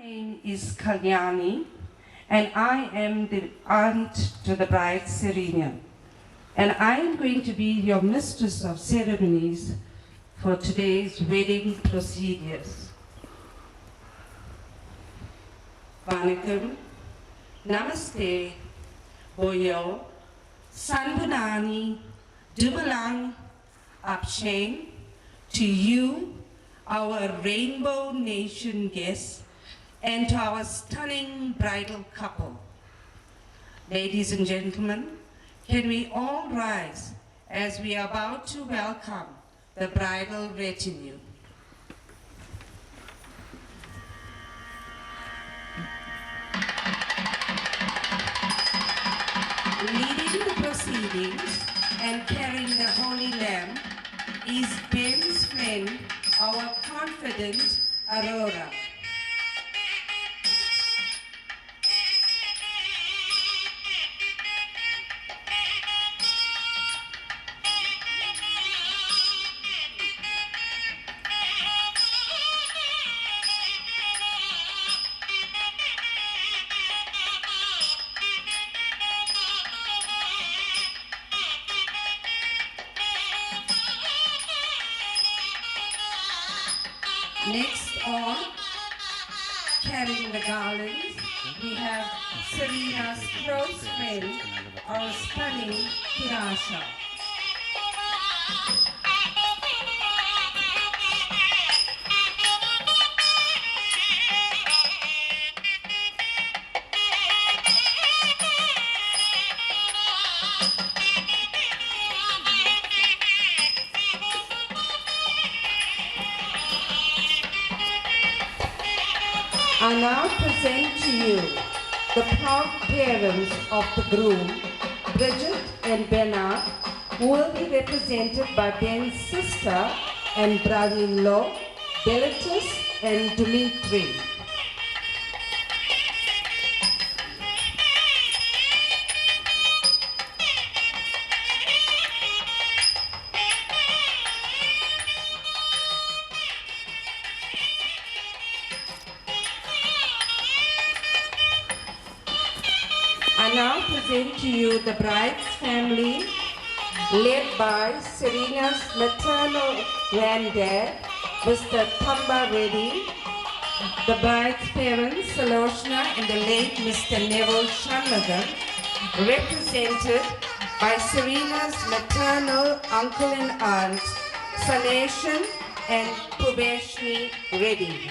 name is Kalyani, and I am the aunt to the bride Serena. And I am going to be your mistress of ceremonies for today's wedding procedures. Vanakkam, Namaste, Boyo, Sanbunani, Dubalang, Apshane, to you, our Rainbow Nation guests, and to our stunning bridal couple. Ladies and gentlemen, can we all rise as we are about to welcome the bridal retinue. Leading the proceedings and carrying the Holy Lamb is Ben's friend, our confident Aurora. Next on, carrying the garlands, we have Serena's close friend, our stunning Kirasha. I now present to you the proud parents of the groom, Bridget and Bernard, who will be represented by Ben's sister and brother-in-law, Belitus and Dimitri. I now present to you the bride's family, led by Serena's maternal granddad, Mr. Tamba Reddy, the bride's parents, Saloshna and the late Mr. Neville Shanmugam, represented by Serena's maternal uncle and aunt, Saneshan and Pubeshni Reddy.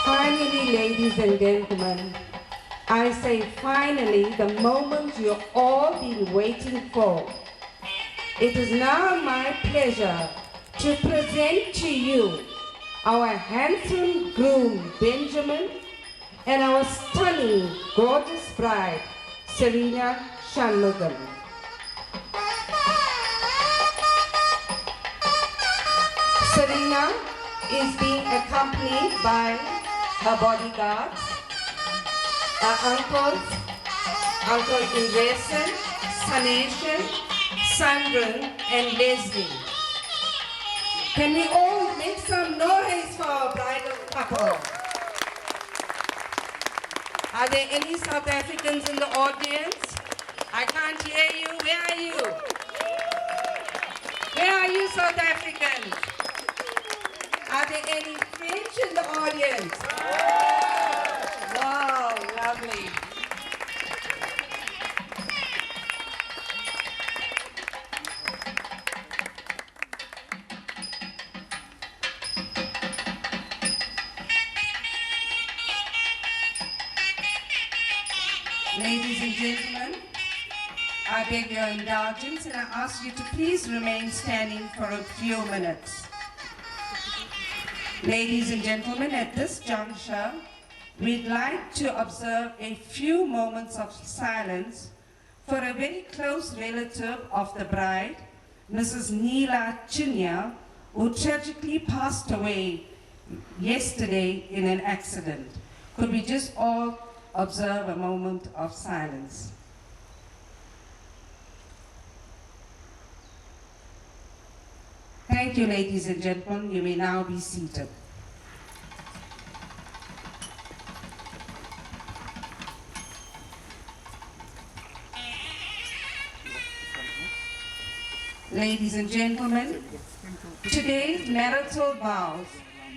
Finally, ladies and gentlemen, I say finally, the moment you've all been waiting for. It is now my pleasure to present to you our handsome groom, Benjamin, and our stunning, gorgeous bride, Serena Shanmugam. Serena is being accompanied by her bodyguards, her uncles, Uncle Indrasan, Saneshan, Sandran, and Leslie. Can we all make some noise for our bridal couple? Are there any South Africans in the audience? I can't hear you. Where are you? Where are you, South Africans? Are there any French in the audience? Wow, lovely. Ladies and gentlemen, I beg your indulgence and I ask you to please remain standing for a few minutes. Ladies and gentlemen, at this juncture, we'd like to observe a few moments of silence for a very close relative of the bride, Mrs. Neela Chinya, who tragically passed away yesterday in an accident. Could we just all observe a moment of silence? Thank you, ladies and gentlemen. You may now be seated. Ladies and gentlemen, today's marital vows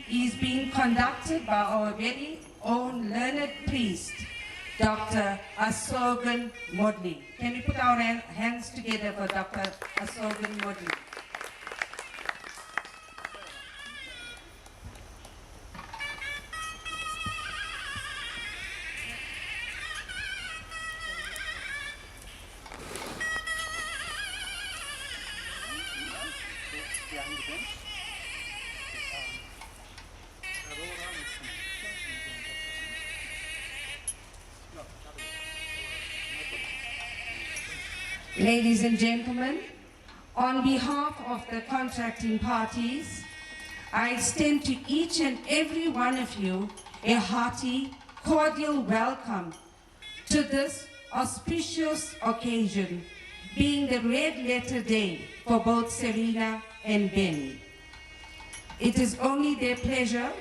is being conducted by our very own learned priest, Dr. Asogan Modli. Can we put our hands together for Dr. Asogan Modli? Ladies and gentlemen, on behalf of the contracting parties, I extend to each and every one of you a hearty, cordial welcome to this auspicious occasion, being the red letter day for both Serena and Ben. It is only their pleasure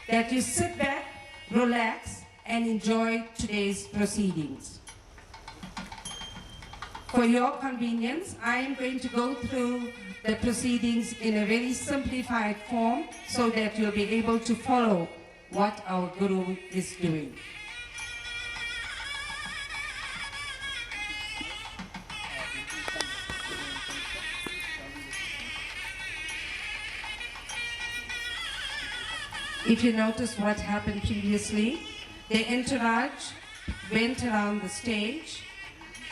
that you sit back, relax, and enjoy today's proceedings. For your convenience, I am going to go through the proceedings in a very simplified form so that you'll be able to follow what our Guru is doing. If you notice what happened previously, the entourage went around the stage.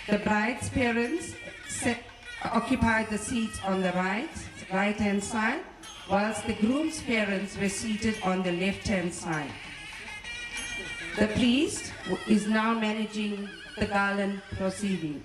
The bride's parents occupied the seats on the right-hand side, whilst the groom's parents were seated on the left-hand side. The priest is now managing the garland proceeding.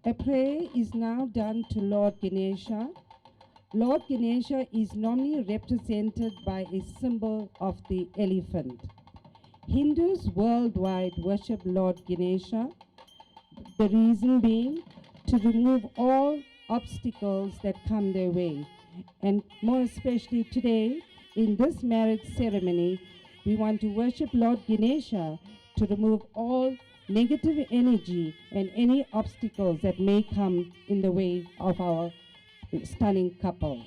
A prayer is now done to Lord Ganesha. Lord Ganesha is normally represented by a symbol of the elephant. Hindus worldwide worship Lord Ganesha, the reason being to remove all obstacles that come their way. And more especially today, in this marriage ceremony, we want to worship Lord Ganesha to remove all negative energy and any obstacles that may come in the way of our stunning couple.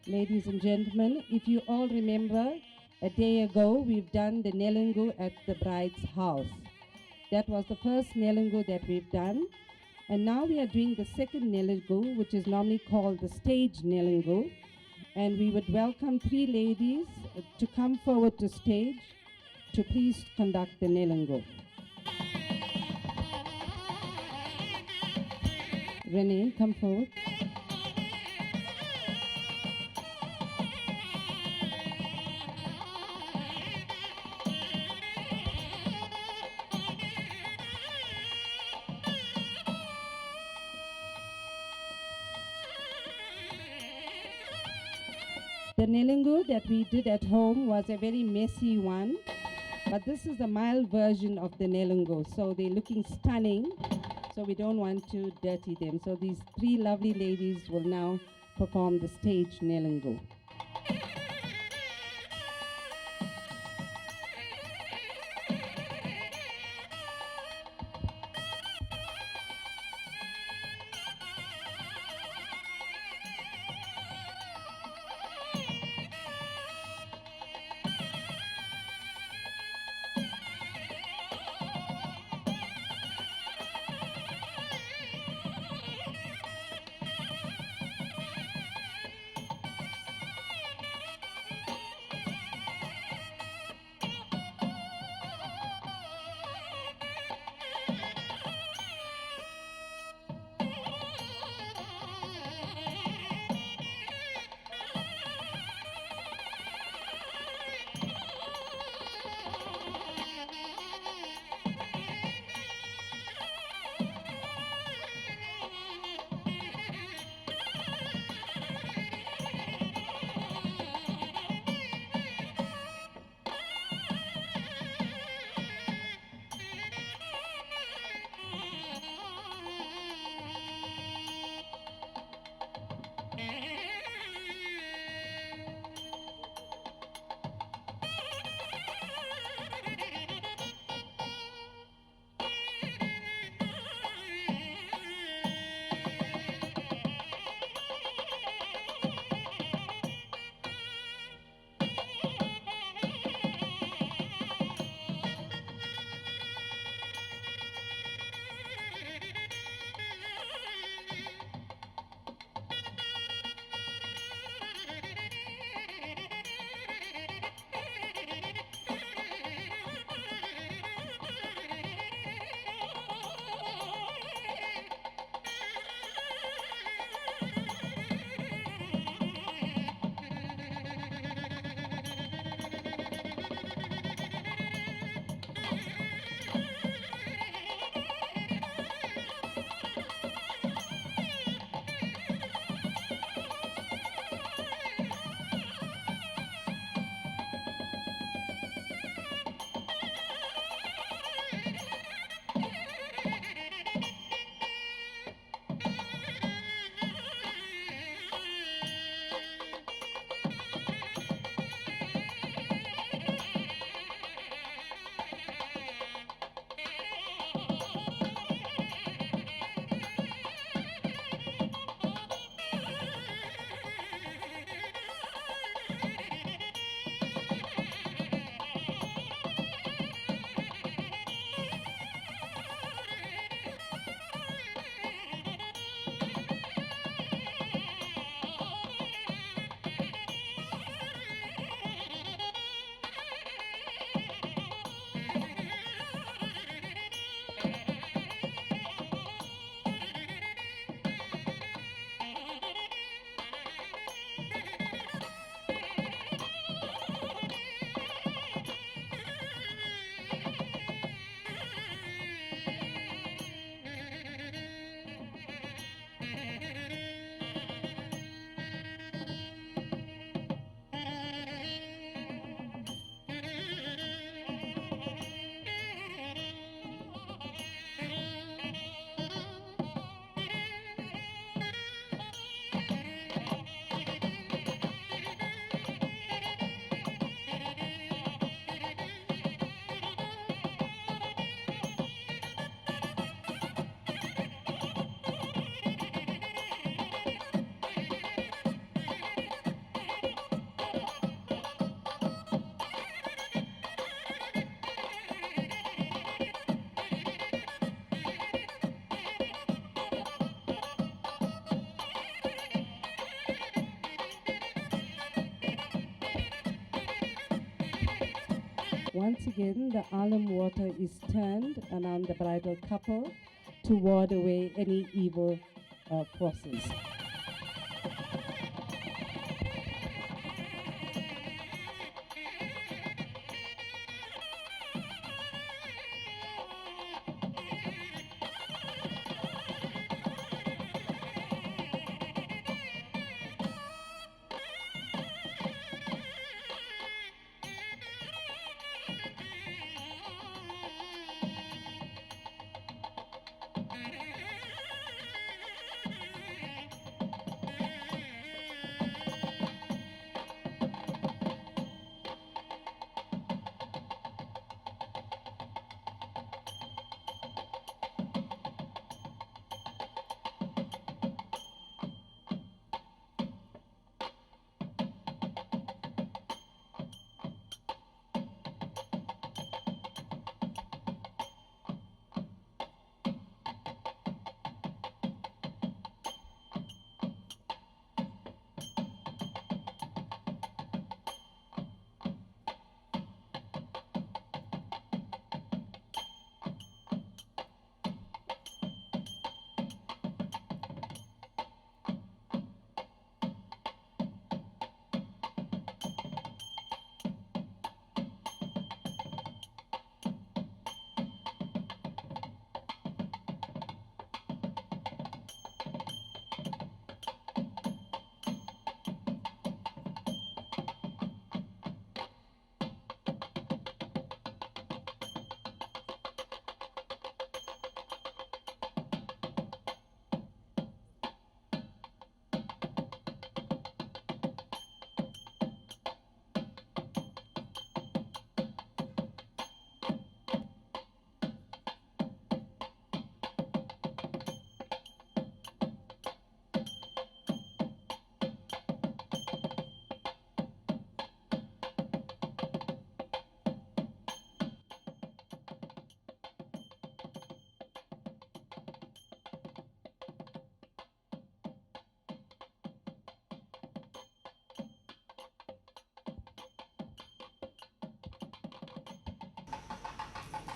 Ladies and gentlemen, if you all remember, a day ago we've done the Nelungu at the bride's house. That was the first Nelungu that we've done. And now we are doing the second Nelungu, which is normally called the stage Nelungu. And we would welcome 3 ladies to come forward to stage to please conduct the Nelungu. Renee, come forward. The Nelungu that we did at home was a very messy one, but this is a mild version of the Nelungu. So they're looking stunning, so we don't want to dirty them. So these 3 lovely ladies will now perform the stage Nelungu. Once again, the alum water is turned around the bridal couple to ward away any evil forces.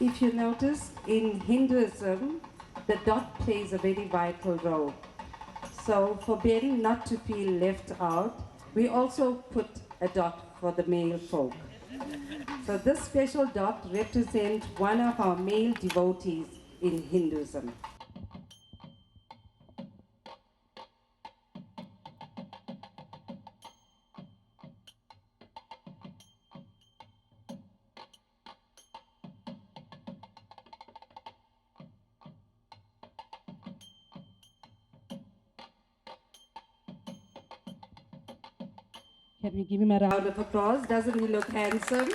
If you notice, in Hinduism, the dot plays a very vital role. So for being not to feel left out, we also put a dot for the male folk. So this special dot represents one of our male devotees in Hinduism. Can we give him a round of applause? Doesn't he look handsome?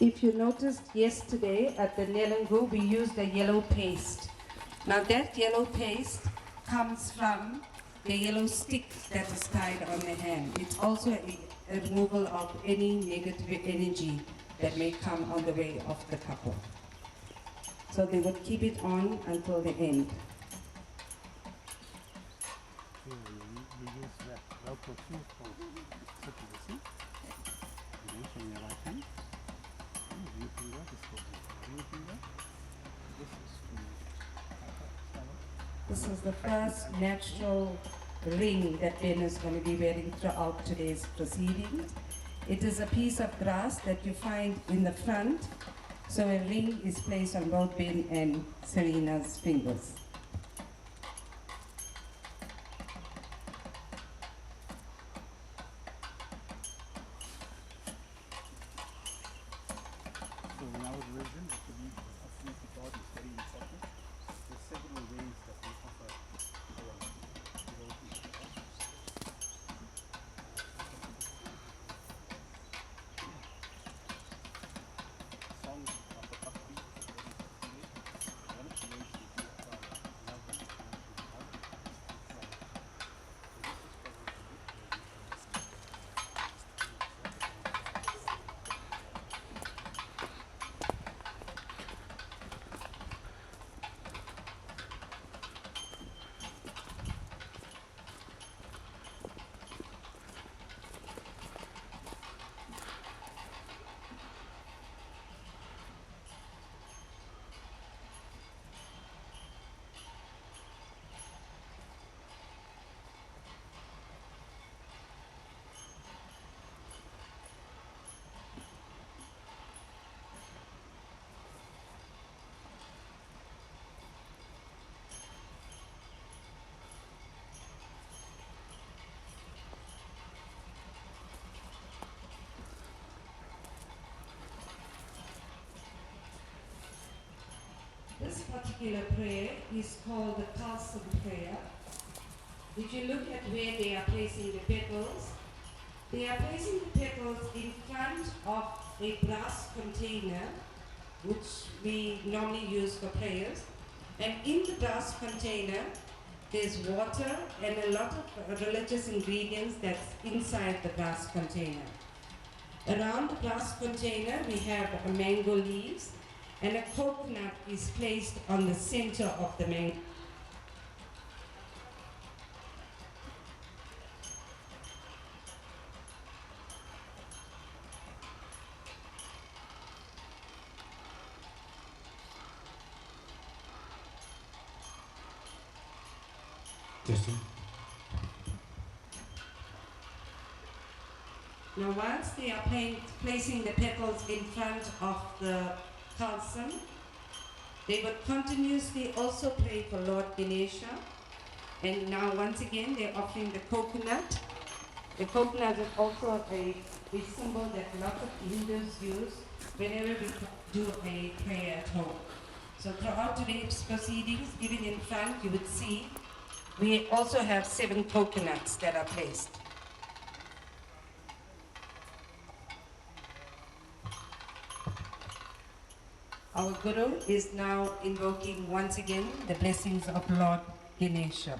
If you noticed yesterday at the Nelangu, we used a yellow paste. Now that yellow paste comes from the yellow stick that is tied on the hand. It's also a removal of any negative energy that may come on the way of the couple. So they would keep it on until the end. This is the first natural ring that Ben is going to be wearing throughout today's proceedings. It is a piece of grass that you find in the front, so a ring is placed on both Ben and Serena's fingers. So in our religion, the belief of Affinity God is very important. There are several ways that we offer our devotees. particular prayer is called the Kalsam prayer. If you look at where they are placing the petals, they are placing the petals in front of a brass container, which we normally use for prayers. And in the brass container, there's water and a lot of religious ingredients that's inside the brass container. Around the brass container, we have mango leaves, and a coconut is placed on the center of the mango. Testing. Now once they are placing the petals in front of the kalsam, they would continuously also pray for Lord Ganesha. And now once again they're offering the coconut. The coconut is also a symbol that lots of Hindus use whenever we do a prayer at home. So throughout today's proceedings, even in front, you would see we also have 7 coconuts that are placed. Our Guru is now invoking once again the blessings of Lord Ganesha.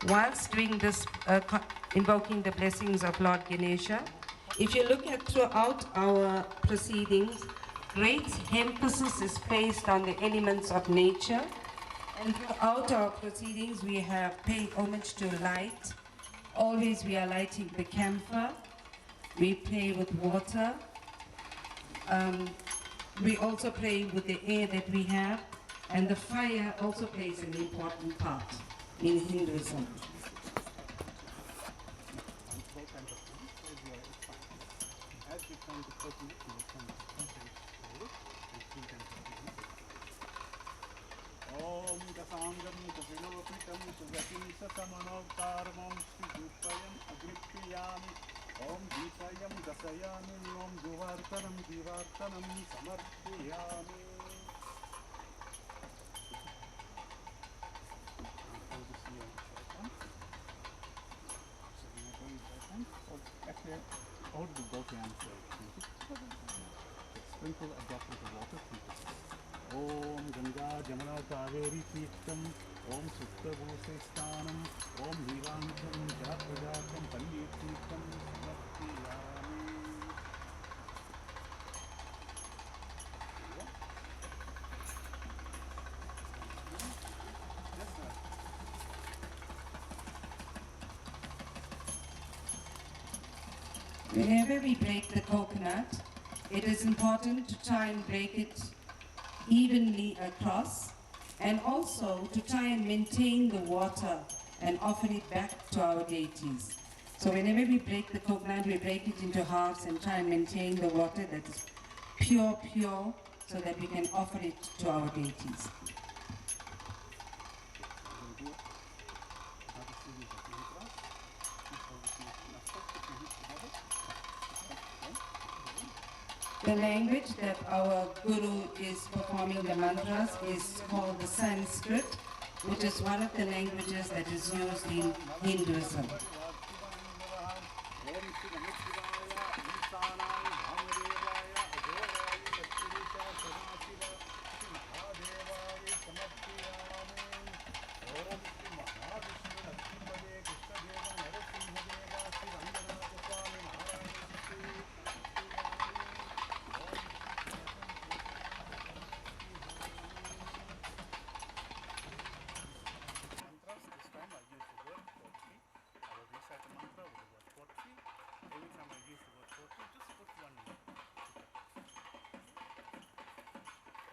Whilst doing this, invoking the blessings of Lord Ganesha, if you look at throughout our proceedings, great emphasis is placed on the elements of nature. And throughout our proceedings, we have paid homage to light. Always we are lighting the camphor. We pray with water. We also pray with the air that we have. And the fire also plays an important part in Hinduism. As we come to coconut, we will come and 3 times. Om Kasangam Kapilopitam Sugatim Sasamanavtaramam Sridupayam Agripiyami Om Deepayam Dasayami Om Duvartanam Divartanam Samarpiyami. Actually, how did the go answer? Sprinkle a drop of water. Om Ganga Jamuna Kaveri Tirtham Om Sutta Bhuse Sthanam Om Nilantam Japajatam Palli Tirtham Samarpiyami. Whenever we break the coconut, it is important to try and break it evenly across, and also to try and maintain the water and offer it back to our deities. So whenever we break the coconut, we break it into halves and try and maintain the water that is pure, so that we can offer it to our deities. The language that our Guru is performing the mantras is called the Sanskrit, which is one of the languages that is used in Hinduism.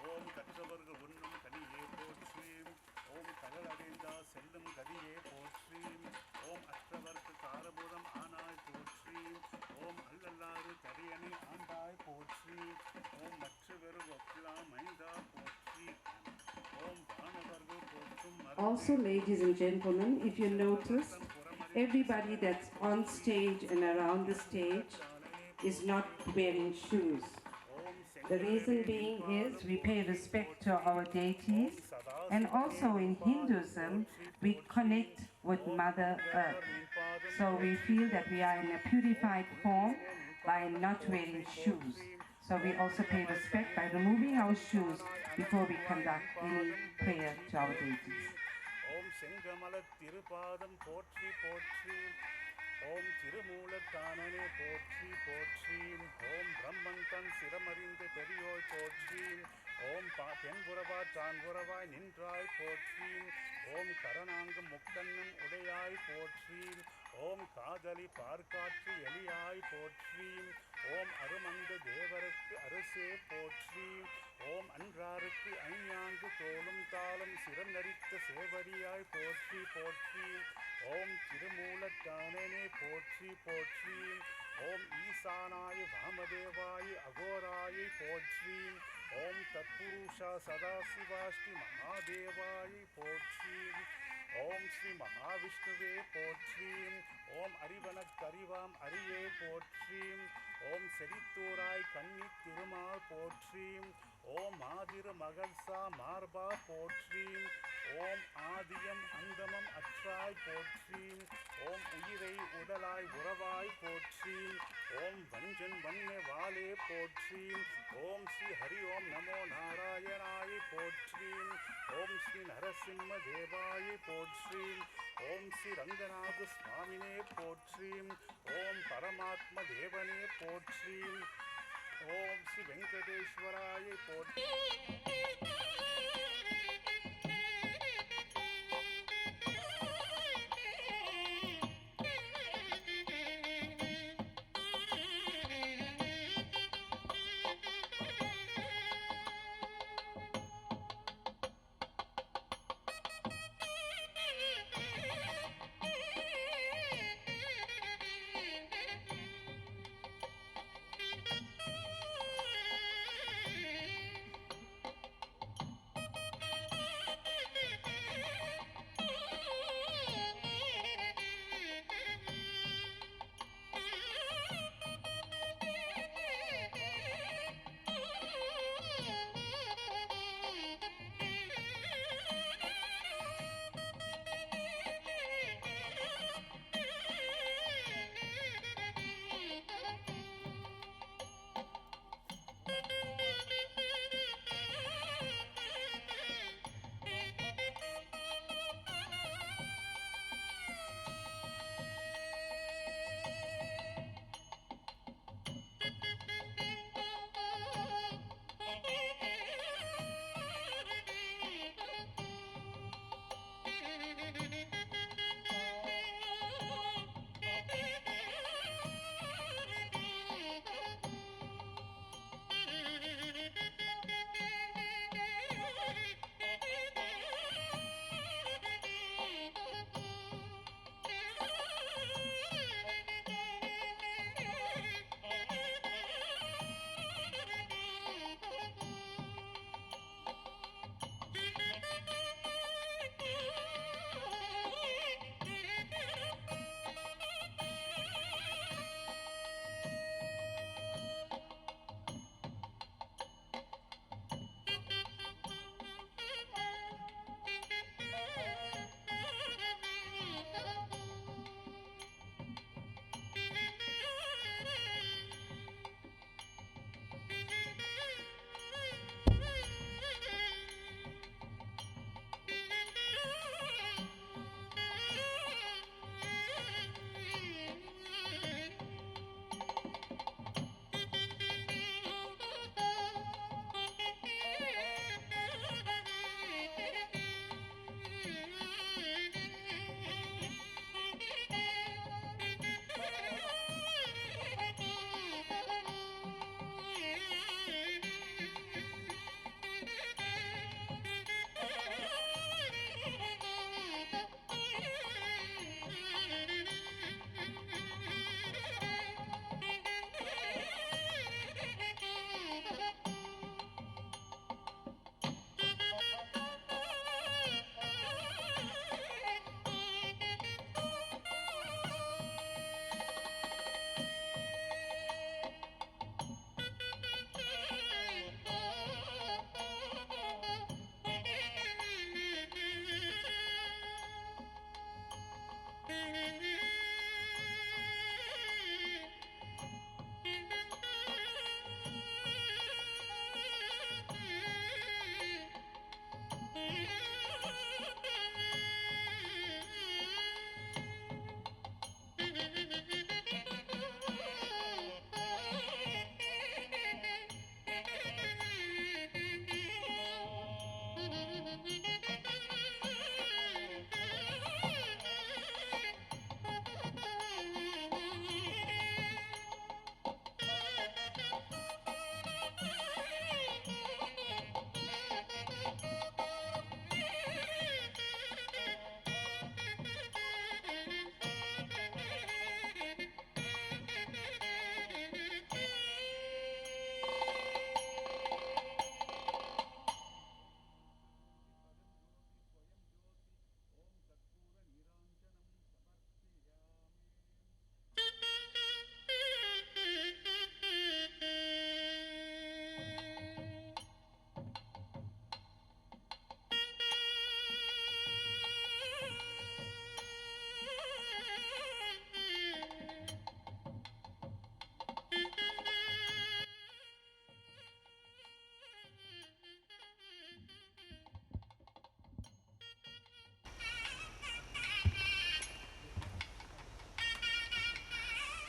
Om Kattavarga Unnam Kadiye Potshrim Om Kalararenda Seldam Kadiye Potshrim Om Ashtavarga Karabodam Anai Potshrim Om Allalaru Kariyani Andai Potshrim Om Matshivaru Vakla Mainda Potshrim Om Vanavarga Potshum. Also, ladies and gentlemen, if you notice, everybody that's on stage and around the stage is not wearing shoes. The reason being is we pay respect to our deities, and also in Hinduism we connect with Mother Earth. So we feel that we are in a purified form by not wearing shoes. So we also pay respect by removing our shoes before we conduct any prayer to our deities. ஓம் செங்கமல திருபாதம் போற்றி போற்றி ஓம் திருமூலத்தானனே போற்றி போற்றி ஓம் பிரம்மன் தன் சிரமறிந்து பெரியோய் போற்றி ஓம் தென்புறவாய் தான்புறவாய் நின்றாய் போற்றி ஓம் கரணாங்கும் முக்கண்ணும் உடையாய் போற்றி ஓம் காதலி பார்க்காற்று எலியாய் போற்றி ஓம் அருமந்த தேவருக்கு அரசே போற்றி ஓம் அன்றாருக்கு ஐஞாங்கு தோளும் தாளும் சிறந்தரித்த சேவரியாய் போற்றி போற்றி ஓம் திருமூலத்தானனே போற்றி போற்றி ஓம் ஈசானாய வாமதேவாய அகோராய போற்றி ஓம் தத்புருஷா சதாசிவா ஸ்ரீ மகாதேவாய போற்றி ஓம் ஸ்ரீ மகாவிஷ்ணுவே போற்றி ஓம் அறிவனக்கறிவாம் அரியே போற்றி ஓம் செடித்தூராய் கன்னி திருமால் போற்றி ஓம் மாதிரு மகள்சா மார்பா போற்றி ஓம் ஆதியம் அந்தமம் அற்றாய் போற்றி ஓம் உயிரை உடலாய் உறவாய் போற்றி ஓம் வஞ்சன் வண்ண வாலே போற்றி ஓம் ஸ்ரீ ஹரி ஓம் நமோ நாராயணாய போற்றி ஓம் ஸ்ரீ நரசிம்ம தேவாய போற்றி ஓம் ஸ்ரீ ரங்கநாத சுவாமினே போற்றி ஓம் பரமாத்ம தேவனே போற்றி ஓம் ஸ்ரீ வெங்கடேஸ்வராய போற்றி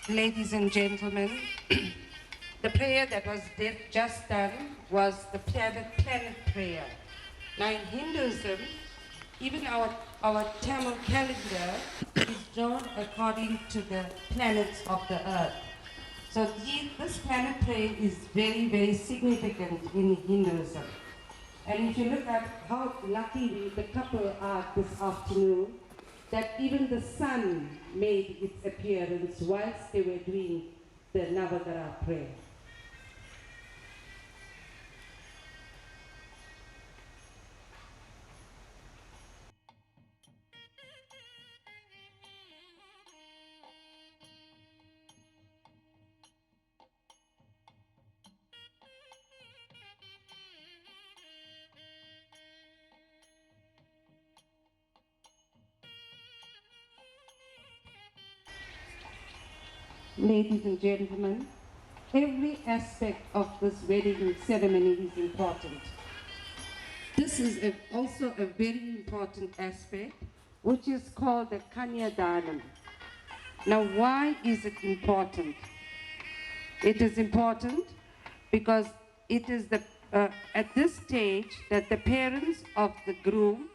Ladies and gentlemen, the prayer that was just done was the planet prayer. Now in Hinduism, even our Tamil calendar is drawn according to the planets of the earth. So this planet prayer is very, very significant in Hinduism. And if you look at how lucky the couple are this afternoon, that even the sun made its appearance whilst they were doing the Navagara prayer. Ladies and gentlemen, every aspect of this wedding ceremony is important. This is also a very important aspect, which is called the Kanya Danam. Now, why is it important? It is important because it is at this stage that the parents of the groom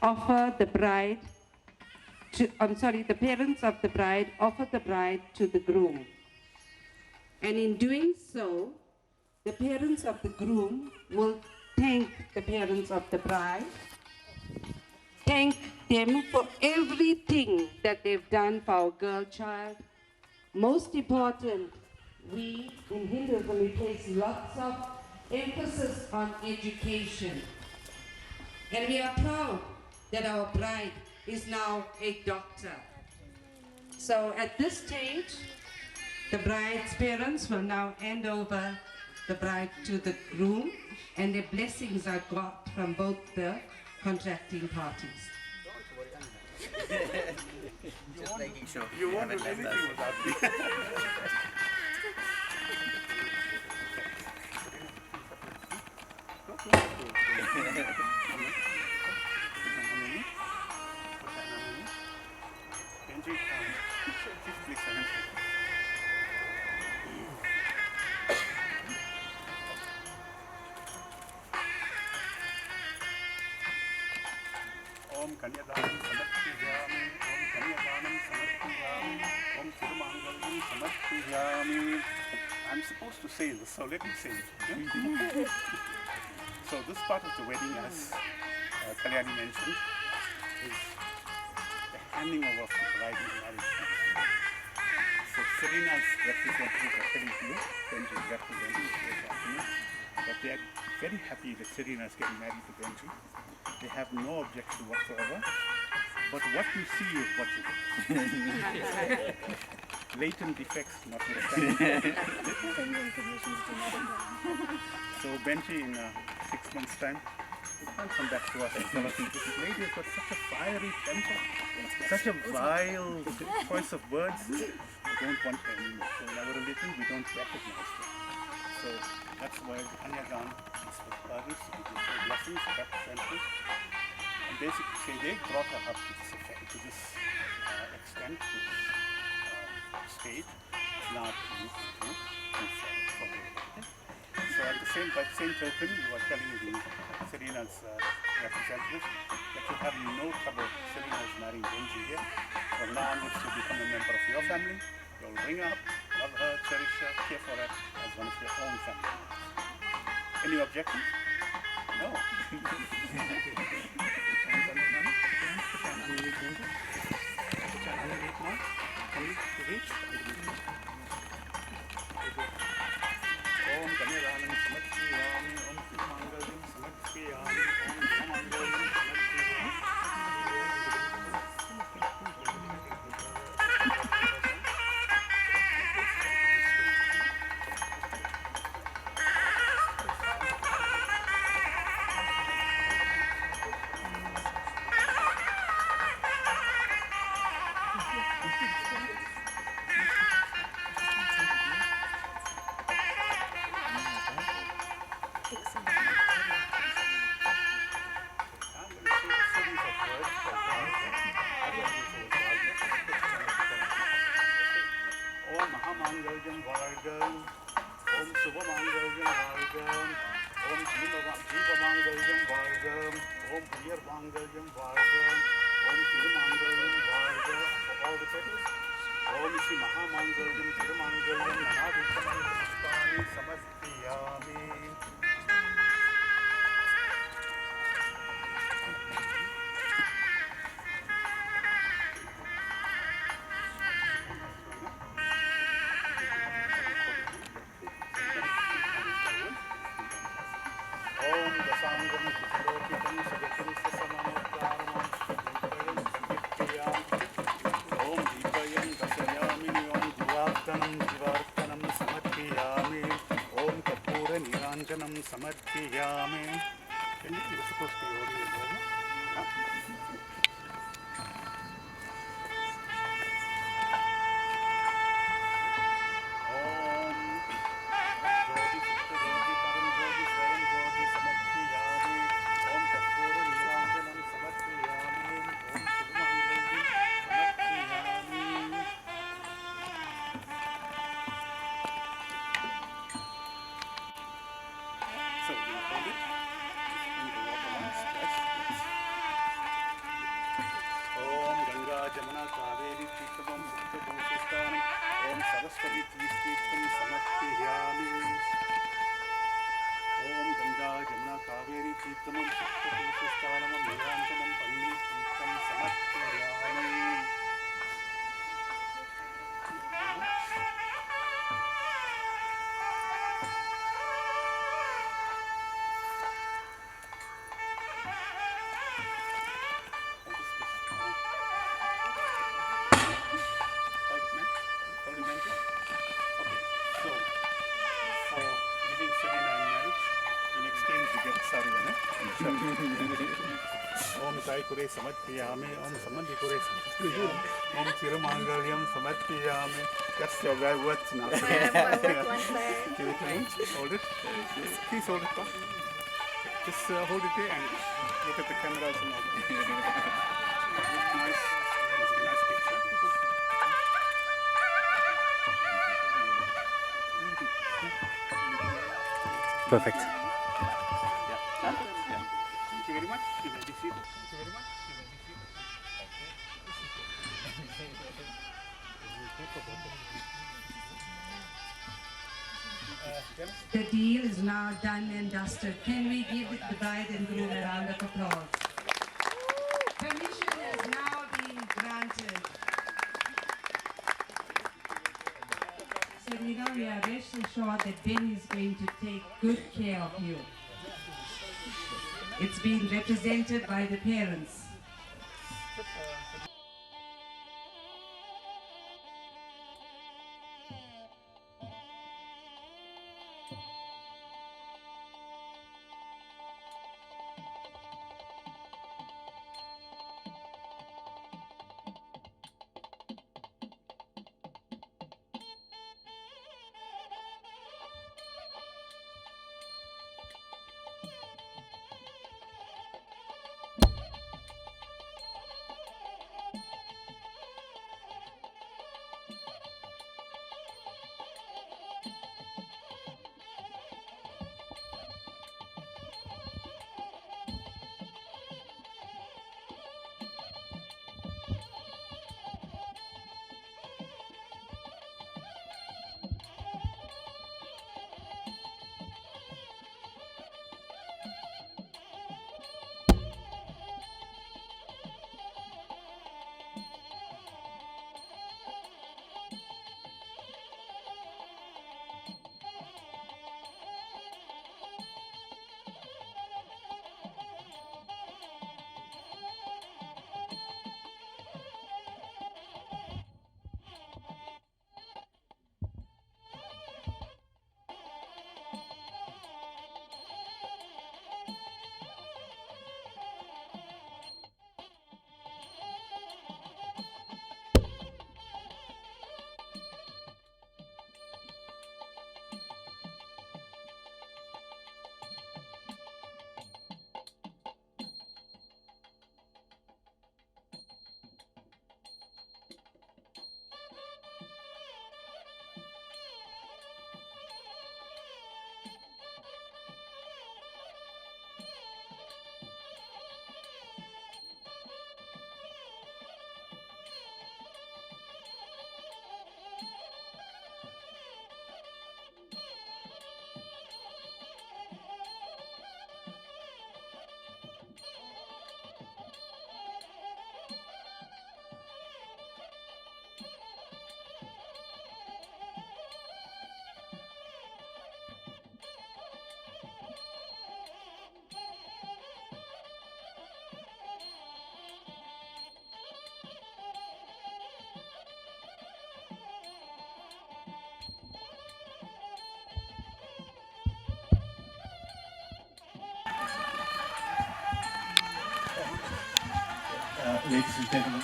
offer the bride the parents of the bride offer the bride to the groom. And in doing so, the parents of the groom will thank the parents of the bride, thank them for everything that they've done for our girl child. Most important, we in Hinduism, we place lots of emphasis on education. And we are proud that our bride is now a doctor. So at this stage, the bride's parents will now hand over the bride to the groom, and their blessings are got from both the contracting parties. Just making sure. You won't do anything without me. Benji, please stand. Om Kanyadanam Samarpiyami, Om Kanyadanam Samarpiyami, Om Tirumangalam Samarpiyami. I'm supposed to say this, so let me say it. Yeah? So this part of the wedding, as Kalyani mentioned, is the handing over of the bride in marriage. So Serena's representative are telling you, Benji is representing this afternoon, that they are very happy that Serena is getting married to Benji. They have no objection whatsoever. But what you see is what you get. Latent defects notwithstanding. So Benji, in 6 months' time, you can't come back to us and tell us this lady has got such a fiery temper, such a vile choice of words. We don't want her anymore. So in our religion, we don't recognize them. So that's why the Kanyadan is for others, to give her blessings, representatives, and basically say they brought her up to this effect, to this extent, to this state. It's now to move to for her. So at the by the same token, you are telling the Serena's representative that you have no trouble. Serena is marrying Benji here. From now onwards, she'll become a member of your family. You'll bring her up, love her, cherish her, care for her as one of your own family members. Any objections? No. Om Kanyadanam Samarpiyami, Om Tirumangalam Samarpiyami, Om Tirumangalam Samarpiyami. Shri महामांगल्यं तिरुमांगल्यं नानाविधपुष्पाणि समर्पयामि ॐ दशाङ्गं सुलोकितं सुगतिं ससमनोत्तारणं ॐ दीपयं दशयामि ॐ दिवार्तनं समर्पयामि ॐ कर्पूरनीराञ्जनं समर्पयामि जमुना कावेरी तीर्थम सुप्तभूषिष्ठानं ओम सरस्वती तीर्थं समर्पयामि ओम गंगा जमुना कावेरी तीर्थम सुप्तभूषिष्ठानं नीलांजनं पन्नी तीर्थं समर्पयामि ओम साई कुरे समर्पयामि ओम संबंधी कुरे समर्पयामि ओम तिरुमांगल्यं समर्पयामि that's your guy words now give it to me hold it please hold it back just hold it there and look at the camera also now nice picture Perfect. Thank you very much. You may be seated. Thank you very much. You may be seated. The deal is now done and dusted. Can we give the bride and groom a round of applause? Permission has now been granted. Serena, we are rest assured that Ben is going to take good care of you. It's been represented by the parents. ladies and gentlemen,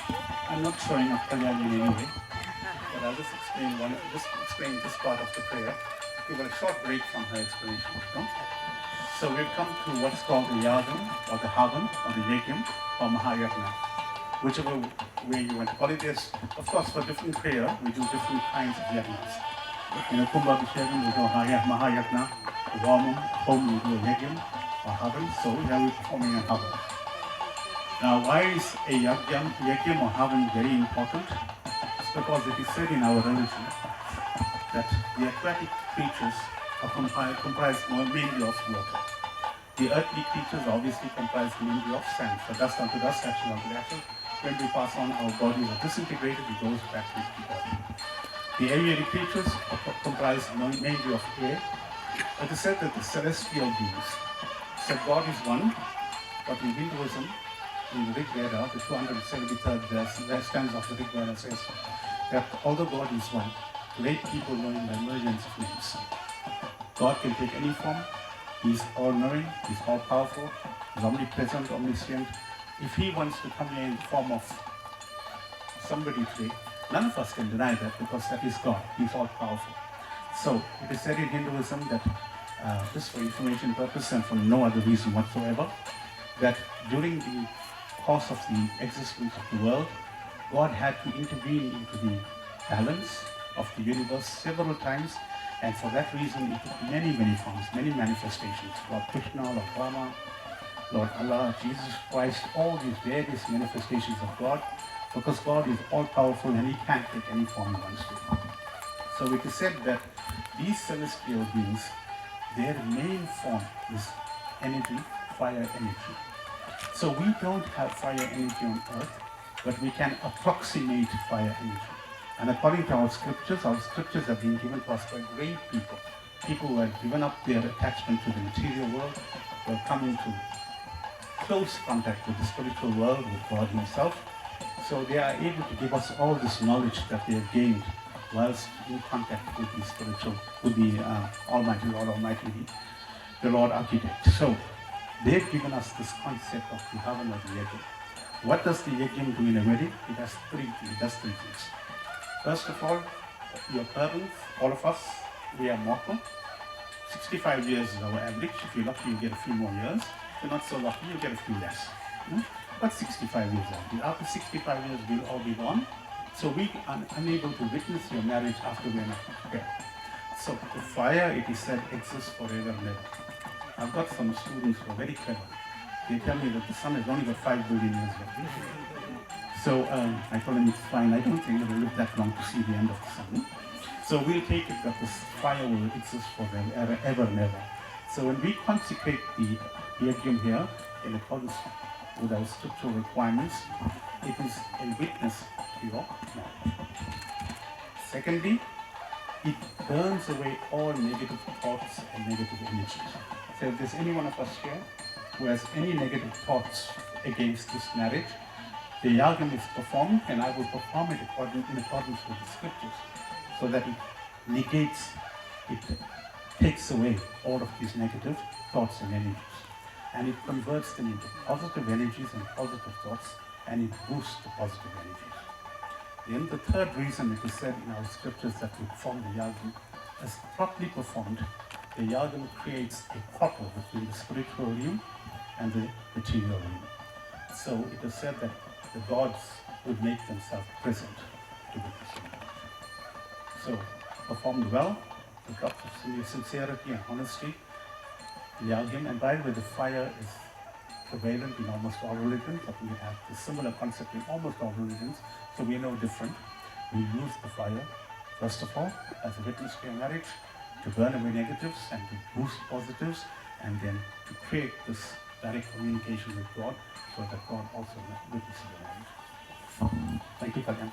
I'm not showing up Kalyani in any way, but I'll just explain this part of the prayer. Give a short break from her explanation. No? So we've come to what's called the Yagam, or the Havan, or the Yagam, or Mahayagna. Whichever way you want to call it. There's, of course, for different prayer, we do different kinds of yagnas. In a Kumbha Abhishekam, we do Mahayagna, Vamam, home we do a Yagam, or Havan, so here we're performing a Havan. Now, why is a Yagam or Havan very important? It's because it is said in our religion that the aquatic creatures are comprised mainly of water. The earthly creatures obviously comprise mainly of sand. So dust onto dust, ashes onto ashes. When we pass on, our bodies are disintegrated, it goes back to the earth. The aerial creatures are comprised mainly of air. It is said that the celestial beings, said God is one, but in Hinduism, in the Rig Veda, the 273rd verse stanza of the Rig Veda says that although God is one, great people know him by millions of names. God can take any form. He's all-knowing, he's all-powerful, he's omnipresent, omniscient. If he wants to come here in the form of somebody today, none of us can deny that because that is God. He's all-powerful. So it is said in Hinduism that, just for information purpose and for no other reason whatsoever, that during the course of the existence of the world, God had to intervene into the balance of the universe several times, and for that reason it took many, many forms, many manifestations. Lord Krishna, Lord Rama, Lord Allah, Jesus Christ, all these various manifestations of God, because God is all-powerful and he can't take any form he wants to. So it is said that these celestial beings, their main form is energy, fire energy. So we don't have fire energy on earth, but we can approximate fire energy. And according to our scriptures have been given to us by great people. People who have given up their attachment to the material world, who have come into close contact with the spiritual world, with God himself. So they are able to give us all this knowledge that they have gained whilst in contact with the spiritual, with the Almighty Lord Almighty, the Lord Architect. So they've given us this concept of the Havan of the Yagam. What does the Yagam do in a wedding? It does three things. First of all, your parents, all of us, we are mortal. 65 years is our average. If you're lucky, you get a few more years. If you're not so lucky, you get a few less. But 65 years average. After 65 years, we'll all be gone. So we are unable to witness your marriage after we're not prepared. So the fire, it is said, exists forever and ever. I've got some students who are very clever. They tell me that the sun has only got 5 billion years left. So I told them it's fine. I don't think it will live that long to see the end of the sun. So we'll take it that this fire will exist forever, ever and ever. So when we consecrate the Yagam here in accordance with our scriptural requirements, it is a witness to your marriage. Secondly, it burns away all negative thoughts and negative energies. So if there's any one of us here who has any negative thoughts against this marriage, the Yagam is performed, and I will perform it in accordance with the scriptures, so that it negates, it takes away all of these negative thoughts and energies. And it converts them into positive energies and positive thoughts, and it boosts the positive energies. Then the third reason it is said in our scriptures that we perform the Yagam, as properly performed, the Yagam creates a portal between the spiritual realm and the material realm. So it is said that the gods would make themselves present to the person. So, performed well, with lots of sincerity and honesty, the Yagam, and by the way, the fire is prevalent in almost all religions. I think we have a similar concept in almost all religions, so we are no different. We use the fire, first of all, as a witness to your marriage, to burn away negatives and to boost positives, and then to create this direct communication with God, so that God also witnesses the marriage. Thank you, Kalyan.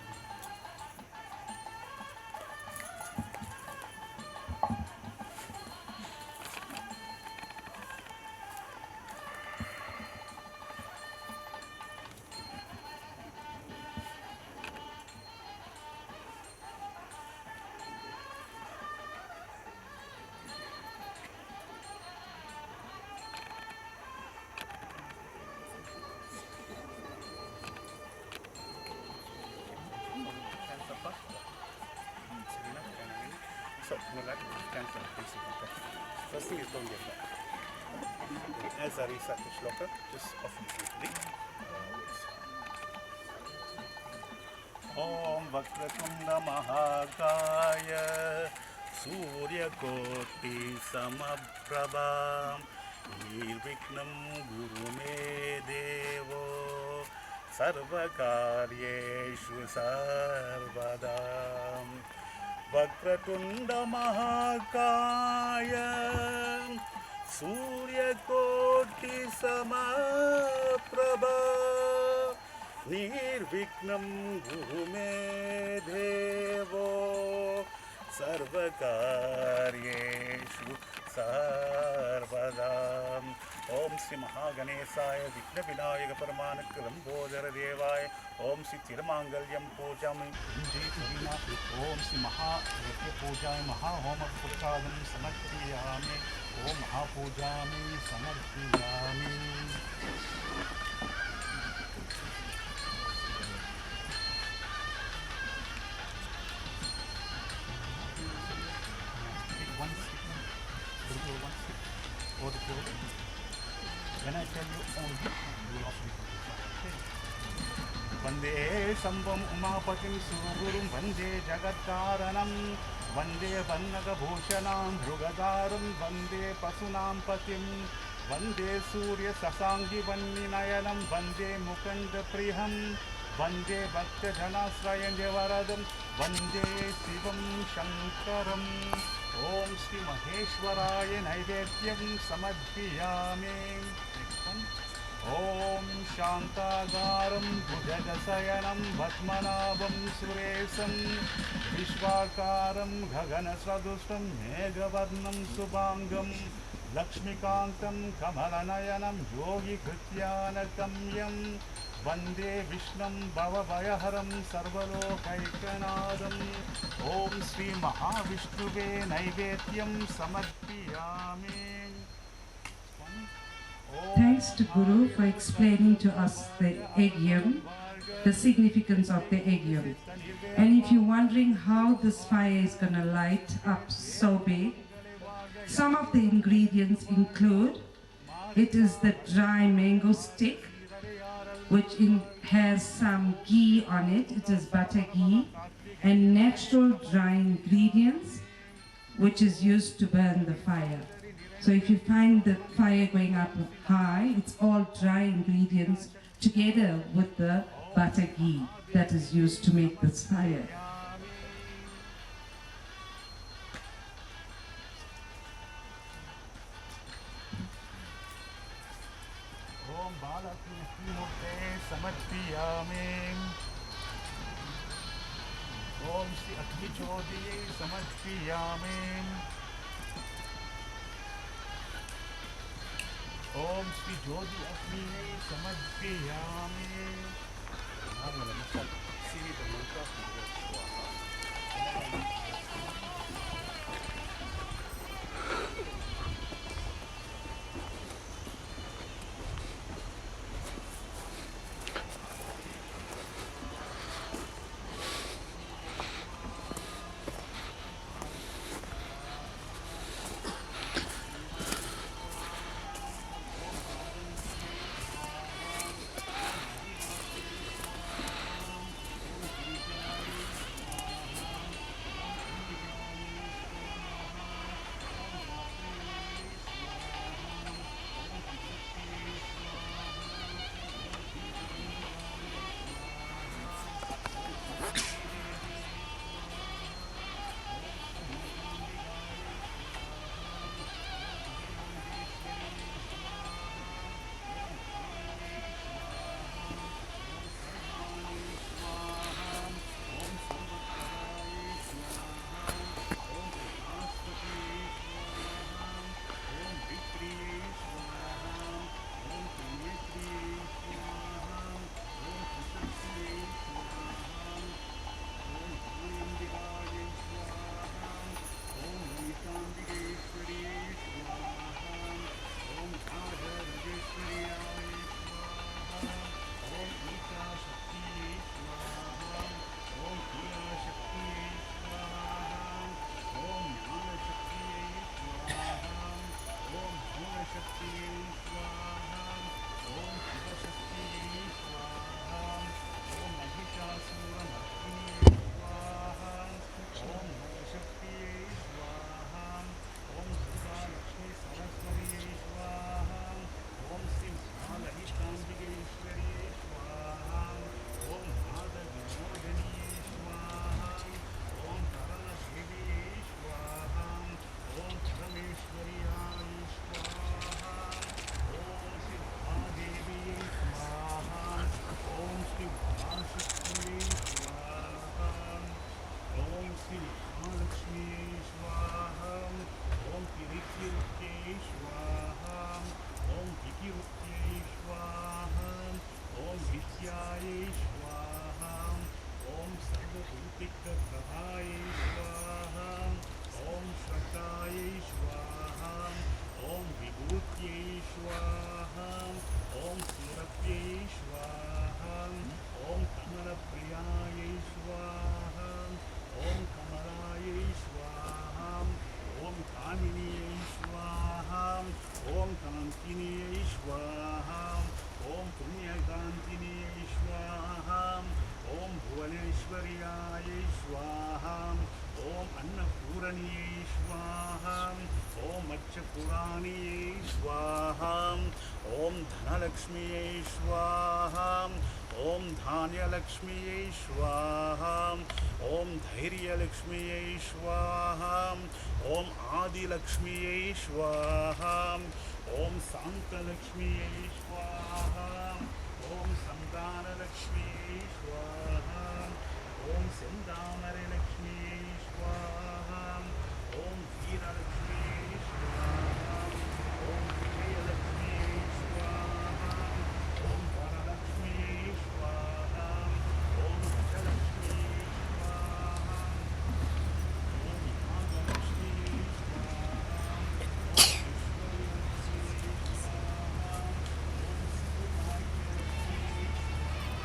So, cancel basically. First thing is don't get that. As I recite the shloka, just off immediately. Om Vakratunda Mahakaya Surya Koti Samaprabha Nirviknam Guru Me Devo Sarvakaryeshu Sarvadam Vakratunda Mahakaya Surya Koti Samaprabha Nirviknam Guru Me Devo Sarvakaryeshu Sarvadam Om Sri Mahaganesaya Vikna Vinayaka Paramanakram Bodhara Devaya Om Sri Tirumangalyam Pujami Injituvina Om Sri Mahavritya Pujaya Mahahoma Putrādam Samarpiyami Om Mahapujami Samarpiyami. Or the clothing. When I tell you only, you will also be confused. Vande Sambam Umapatim Sugurum Vande Jagatkaranam Vande Vannaga Bhushanam Drugadaram Vande Pasunam Patim Vande Surya Sasangi Vanninayanam Vande Mukanda Priham Vande Bhakta Janasrayan Devaradam Vande Sivam Shankaram Om Sri Maheshwaraya Naivedyam Samadhiyami. Next one. Om Shantagaram Bhujagasayanam Bhatmanabam Suresam Vishvakaram Gaganasradustam Meghavarnam Subhangam Lakshmikantam Kamalanayanam Yogi Krityanakamyam Vande Vishnam Bhavavayaharam Sarvalokaikanadam Om Sri Mahavishnuve Naivedyam Samadhiyami. Thanks to Guru for explaining to us the egg yum, the significance of the egg yum. And if you're wondering how this fire is going to light up so big, some of the ingredients include, it is the dry mango stick, which has some ghee on it. It is butter ghee and natural dry ingredients, which is used to burn the fire. So if you find the fire going up high, it's all dry ingredients together with the butter ghee that is used to make this fire. Om Balakrimurte Samadhiyami. Om Sri Agni Jyoti Samadhiyami. Om Sri Jyoti Agni Samadhiyami. I'm going to see the mantra from the स्वाहा ॐ कमलायै स्वाहा ॐ कामिन्यै स्वाहा ॐ कान्तिन्यै स्वाहा ॐ पुण्यकान्तिन्यै स्वाहा ॐ भुवनेश्वर्यायै स्वाहा ॐ अन्नपूर्णियै स्वाहा ॐ मत्स्यपुराणियै स्वाहा ॐ धनलक्ष्म्यै स्वाहा ॐ धान्यलक्ष्म्यै स्वाहा ॐ धैर्यलक्ष्म्यै स्वाहा ॐ आदिलक्ष्म्यै स्वाहा ॐ शान्तलक्ष्म्यै स्वाहा ॐ सन्तानलक्ष्म्यै स्वाहा ॐ सिन्दामणिलक्ष्म्यै स्वाहा ॐ वीरलक्ष्म्यै स्वाहा ॐ विजयलक्ष्म्यै स्वाहा ॐ वरलक्ष्म्यै स्वाहा ॐ गजलक्ष्म्यै स्वाहा ॐ नागलक्ष्म्यै स्वाहा ॐ ऐश्वर्यलक्ष्म्यै स्वाहा ॐ सुभाग्यलक्ष्म्यै स्वाहा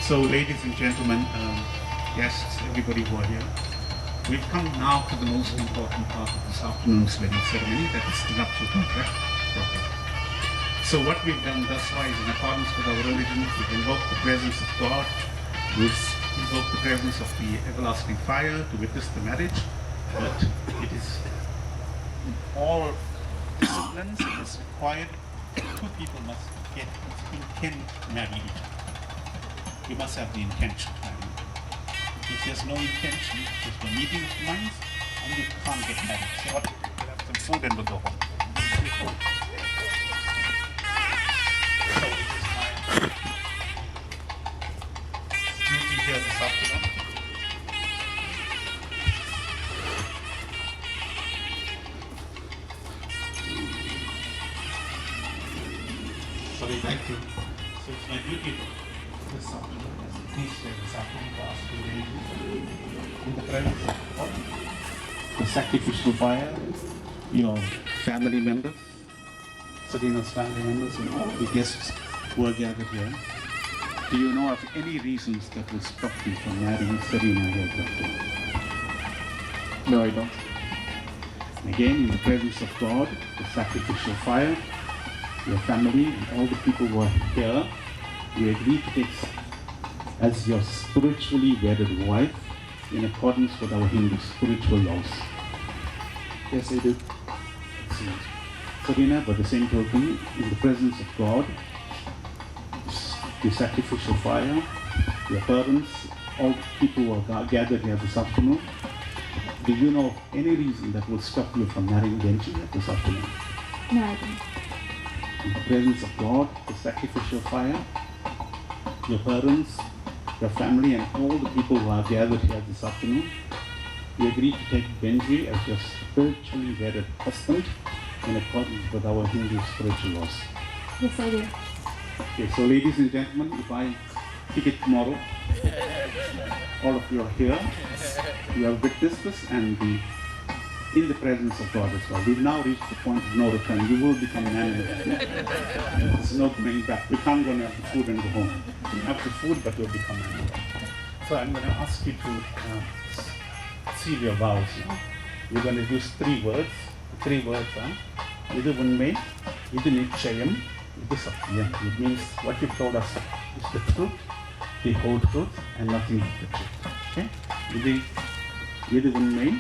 So, ladies and gentlemen, guests, everybody who are here, we've come now to the most important part of this afternoon's wedding ceremony, that is the nuptial contract. So what we've done thus far is in accordance with our religion. We've invoked the presence of God, we've invoked the presence of the everlasting fire to witness the marriage, but it is in all disciplines, it is required, two people must get intent to marry each other. You must have the intention of marrying. If there's no intention, there's no meeting of minds, and you can't get married. So what? We'll have some food and we'll go home. So it is my duty here this afternoon. Sorry, thank you. So it's my duty this afternoon, as a priest here this afternoon, to ask you in the presence of God, the sacrificial fire, your family members, Serena's family members, and all the guests who are gathered here. Do you know of any reasons that will stop you from marrying Serena here this afternoon? No, I don't. And again, in the presence of God, the sacrificial fire, your family, and all the people who are here, you agree to take as your spiritually wedded wife in accordance with our Hindu spiritual laws. Yes, I do. Excellent. Serena, by the same token, in the presence of God, the sacrificial fire, your parents, all the people who are gathered here this afternoon, do you know of any reason that will stop you from marrying Benji this afternoon? No, I don't. In the presence of God, the sacrificial fire, your parents, your family, and all the people who are gathered here this afternoon, you agree to take Benji as your spiritually wedded husband in accordance with our Hindu spiritual laws. Yes, I do. Okay, so ladies and gentlemen, if I pick it tomorrow, all of you are here, you have witnessed this and be in the presence of God as well. We've now reached the point of no return. You will become an animal. There's no going back. We can't go and have the food and go home. You have the food, but you'll become an animal. So I'm going to ask you to seal your vows now. You're going to use three words. Three words are Idu Unmai, Idu Nichayam, Idu Satyam. It means what you've told us is the truth, the whole truth, and nothing but the truth. Okay? Idu Unmai,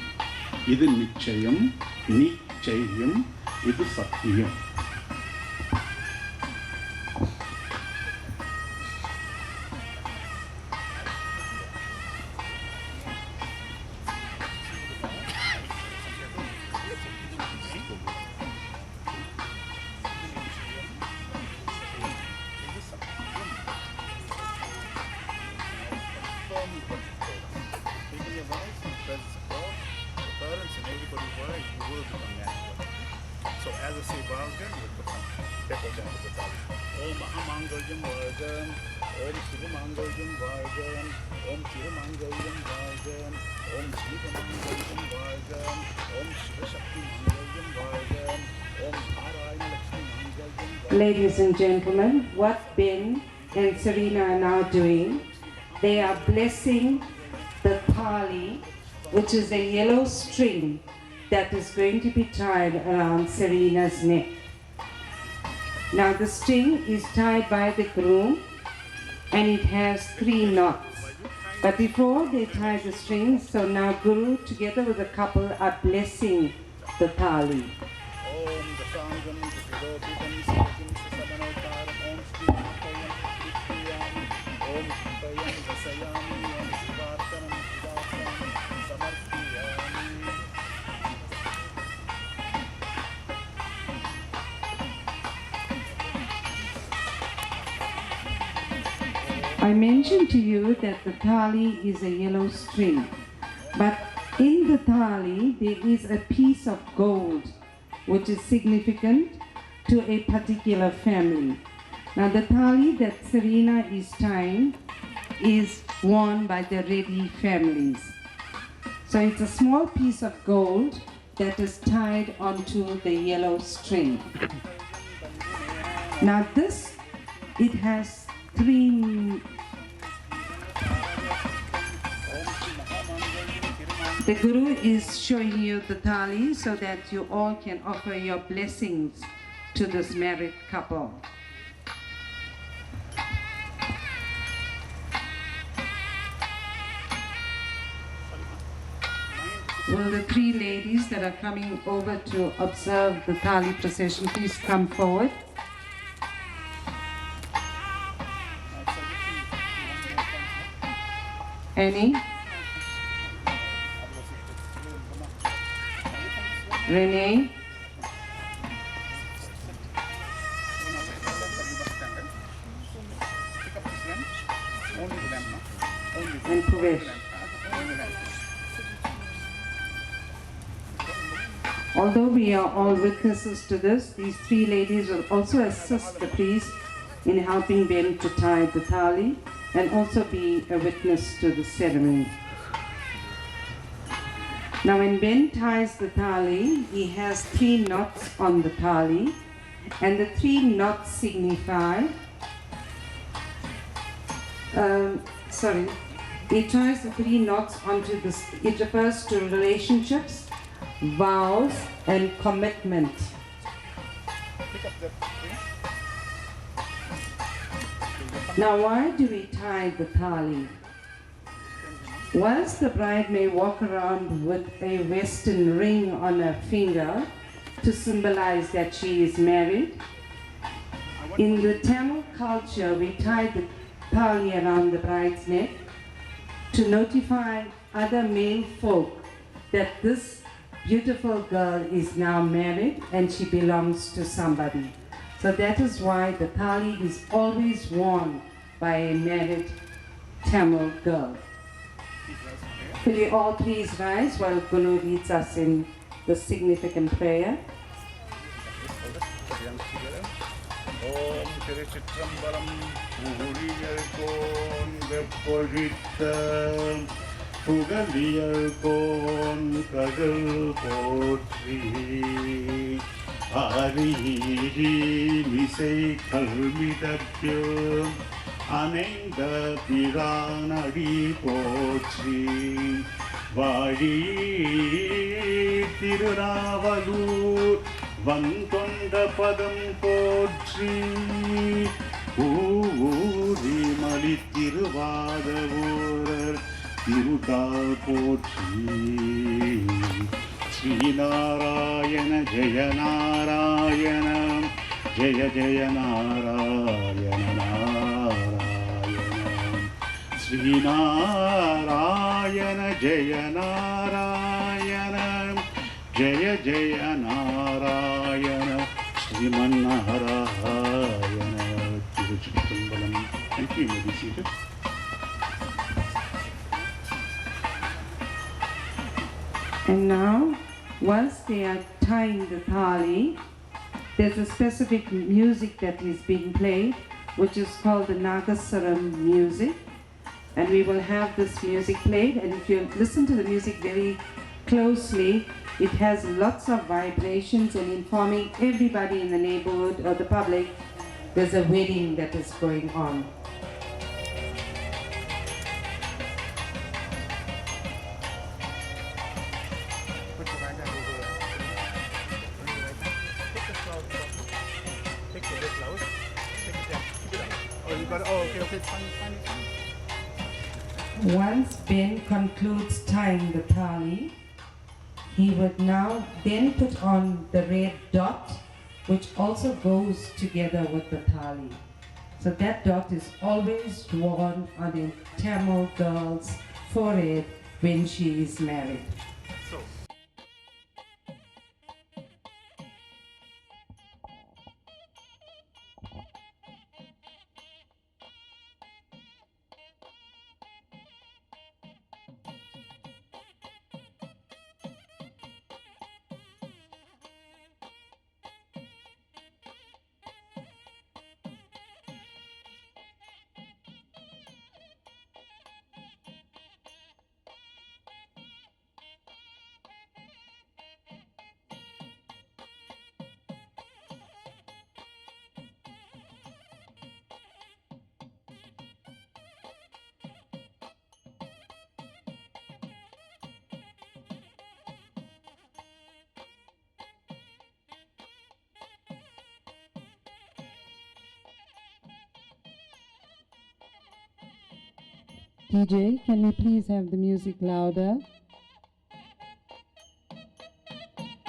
Idu Nichayam, Nichayam, Idu Satyam. So as I say Bhagavan, you become Dekojan of the Bhagavan. Om Amangaljam Vargam, Om Shivamangaljam Vargam, Om Chivamangaljam Vargam, Om Shivamangaljam Vargam, Om Shivashakti Mangaljam Vargam, Om Narayana Lakshmi Mangaljam Vargam. Ladies and gentlemen, what Ben and Serena are now doing, they are blessing the thali, which is a yellow string that is going to be tied around Serena's neck. Now the string is tied by the groom and it has 3 knots. But before they tie the string, so now Guru together with the couple are blessing the thali. I mentioned to you that the thali is a yellow string, but in the thali there is a piece of gold which is significant to a particular family. Now the thali that Serena is tying is worn by the Reddy families. So it's a small piece of gold that is tied onto the yellow string. Now this, it has three. The Guru is showing you the thali so that you all can offer your blessings to this married couple. Will the three ladies that are coming over to observe the thali procession please come forward? Annie? Renee? And Puvesh. Although we are all witnesses to this, these three ladies will also assist the priest in helping Ben to tie the thali and also be a witness to the ceremony. Now when Ben ties the thali, he has 3 knots on the thali, and the 3 knots signify, he ties the 3 knots onto this, it refers to relationships, vows and commitment. Now why do we tie the thali? Whilst the bride may walk around with a western ring on her finger to symbolize that she is married, in the Tamil culture we tie the thali around the bride's neck to notify other male folk that this beautiful girl is now married and she belongs to somebody. So that is why the thali is always worn by a married Tamil girl. Will you all please rise while Guru leads us in the significant prayer? Om Tirutchitrambalam Puhuriyalkon Veppozhittam Pugaliyalkon Kagal Potri Ariri Misai Kalmidappyam Anenda Piranadi Potri Vadi Tirunavalur Vantonda Padam Potri Uri Malittiruvadavurar Tirutal Potri Sri Narayana Jaya Narayana Jaya Jaya Narayana Narayana Sri Narayana Jaya Narayana Jaya Jaya Narayana Sriman Narayana Tirutchitrambalam. Thank you. You may be seated. And now, whilst they are tying the thali, there's a specific music that is being played, which is called the Nagasaram music. And we will have this music played, and if you listen to the music very closely, it has lots of vibrations and informing everybody in the neighborhood or the public there's a wedding that is going on. Once Ben concludes tying the thali, he would now then put on the red dot, which also goes together with the thali. So that dot is always worn on a Tamil girl's forehead when she is married. DJ, can we please have the music louder?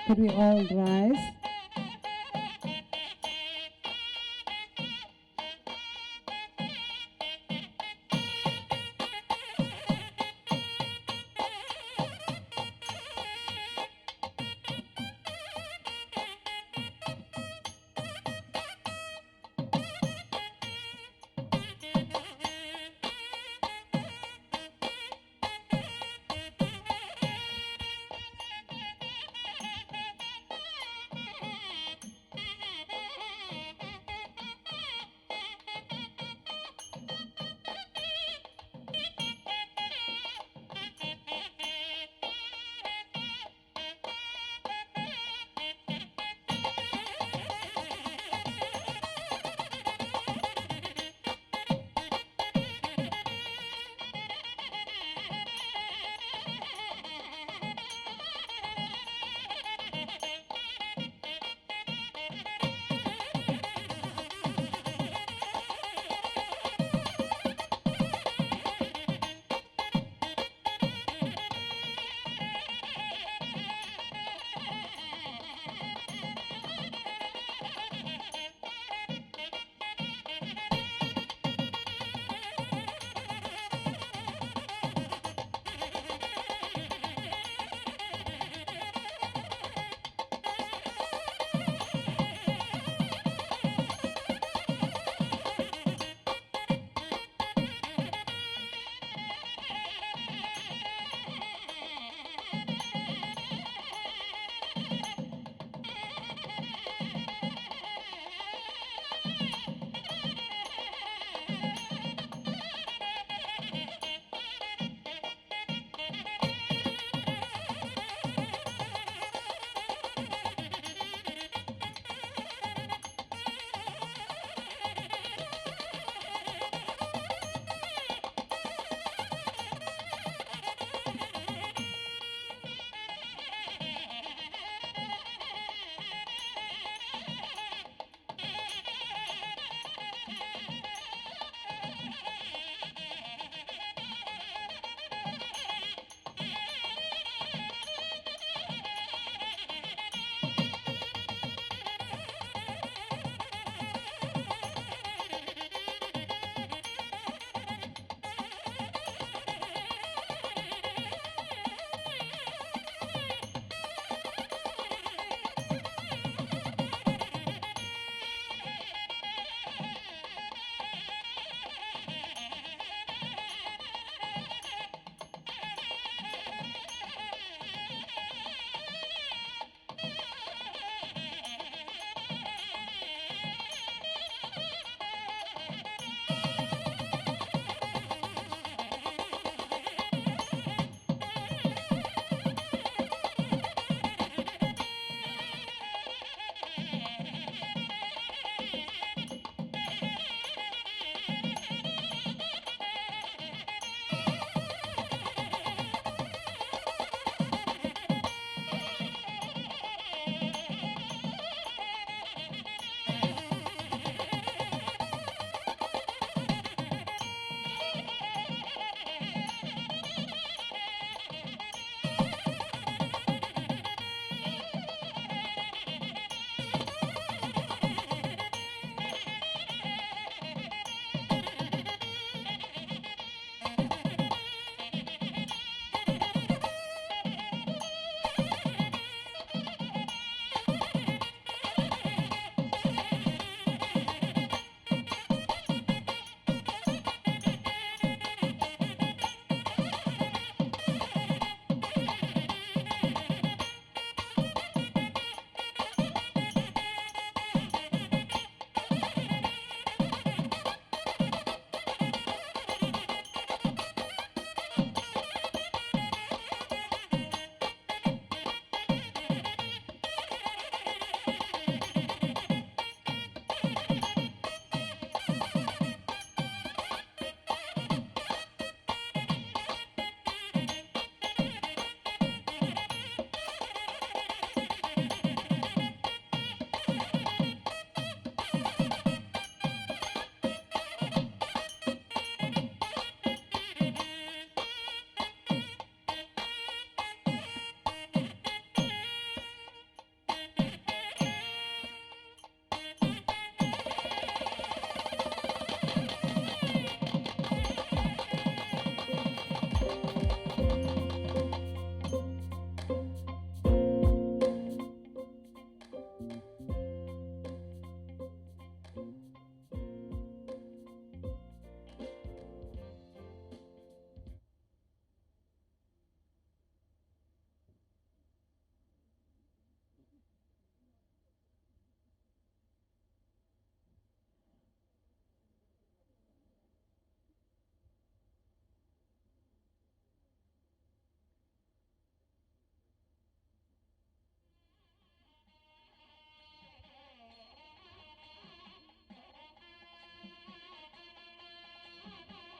Could we all rise?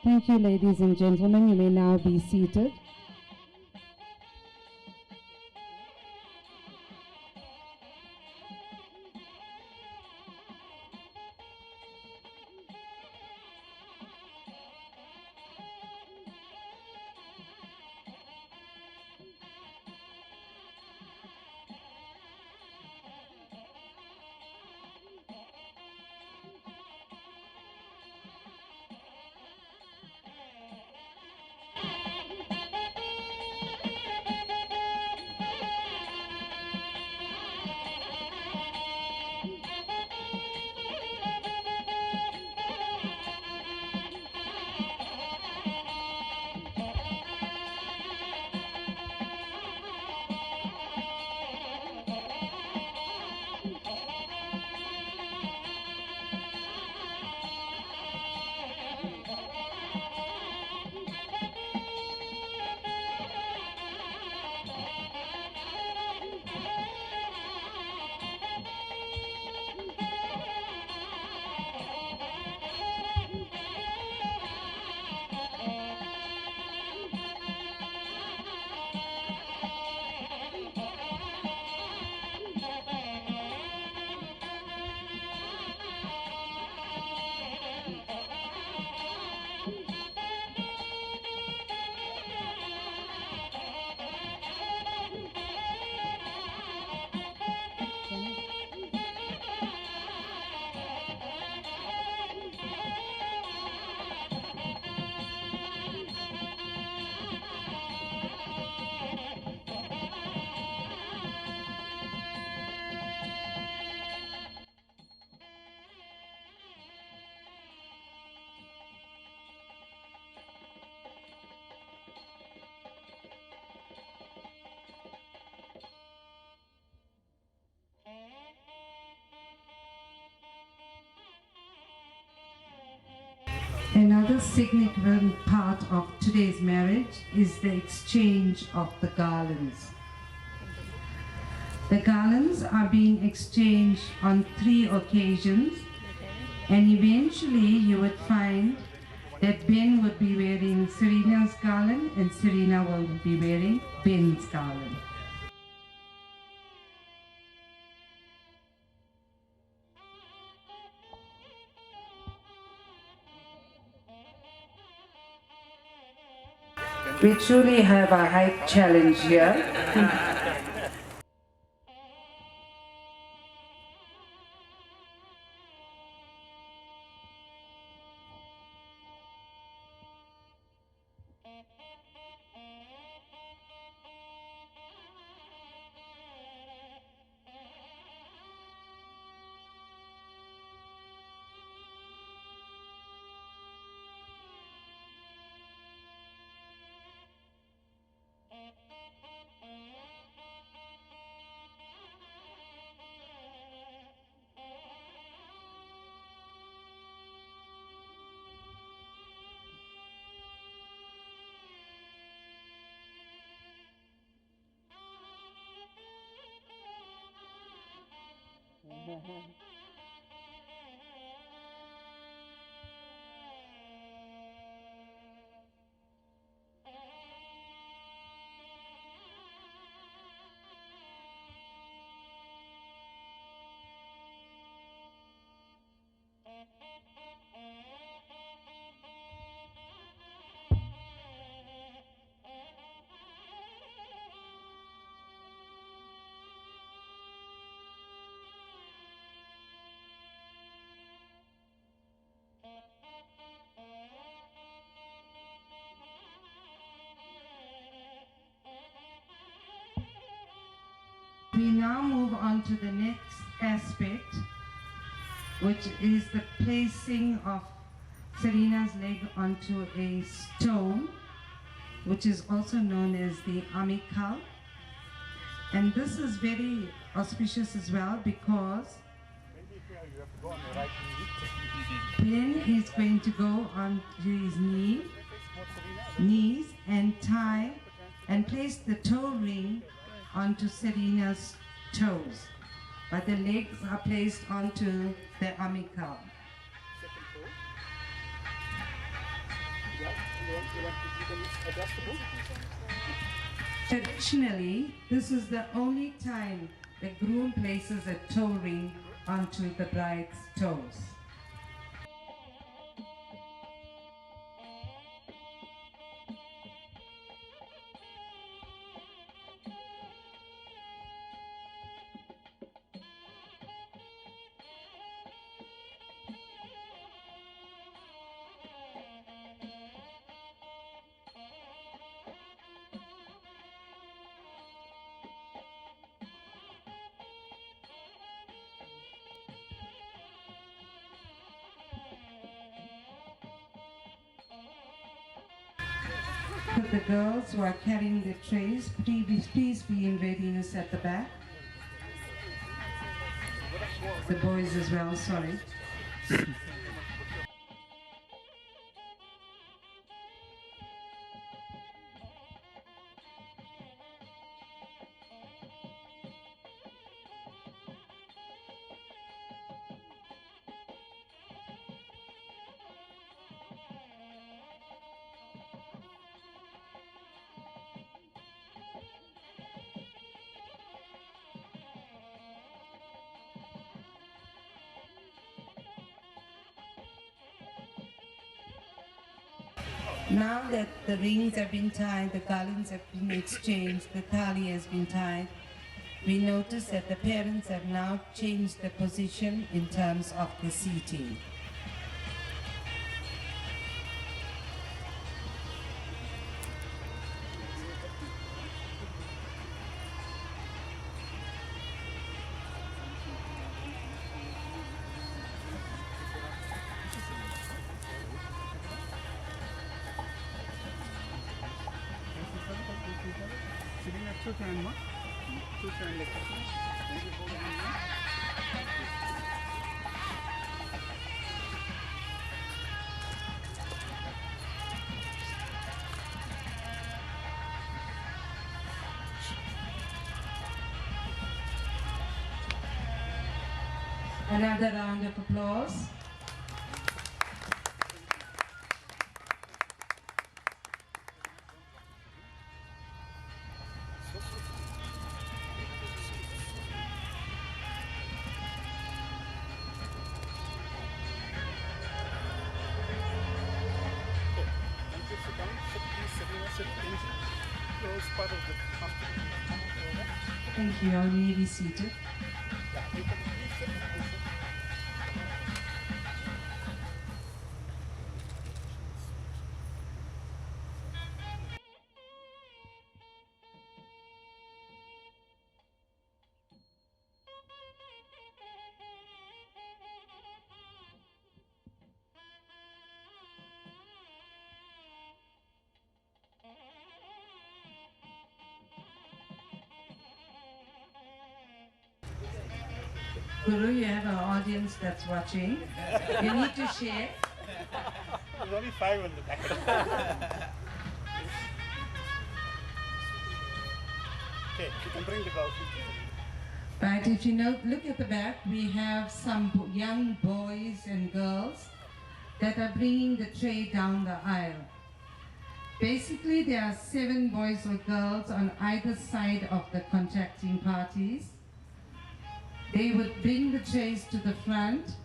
Thank you, ladies and gentlemen. You may now be seated. Another significant part of today's marriage is the exchange of the garlands. The garlands are being exchanged on 3 occasions, and eventually you would find that Ben would be wearing Serena's garland and Serena will be wearing Ben's garland. We truly have a height challenge here. We now move on to the next aspect, which is the placing of Serena's leg onto a stone, which is also known as the amical. And this is very auspicious as well because Ben is going to go onto his knees and tie and place the toe ring onto Serena's toes, but the legs are placed onto the amical. You want to give them adjust the book? Traditionally, this is the only time the groom places a toe ring onto the bride's toes. Could the girls who are carrying the trays please be in readiness at the back? The boys as well, sorry. Now that the rings have been tied, the garlands have been exchanged, the thali has been tied, we notice that the parents have now changed the position in terms of the seating. Sitting at 2 hand, ma? 2 hand like Another round of applause. part of the Thank you, you may be seated. Guru, you have an audience that's watching. You need to share. There's only 5 on the back. Okay, you can bring the girls. Right, if you look at the back, we have some young boys and girls that are bringing the tray down the aisle. Basically, there are 7 boys or girls on either side of the contracting parties. They would bring the trays to the front,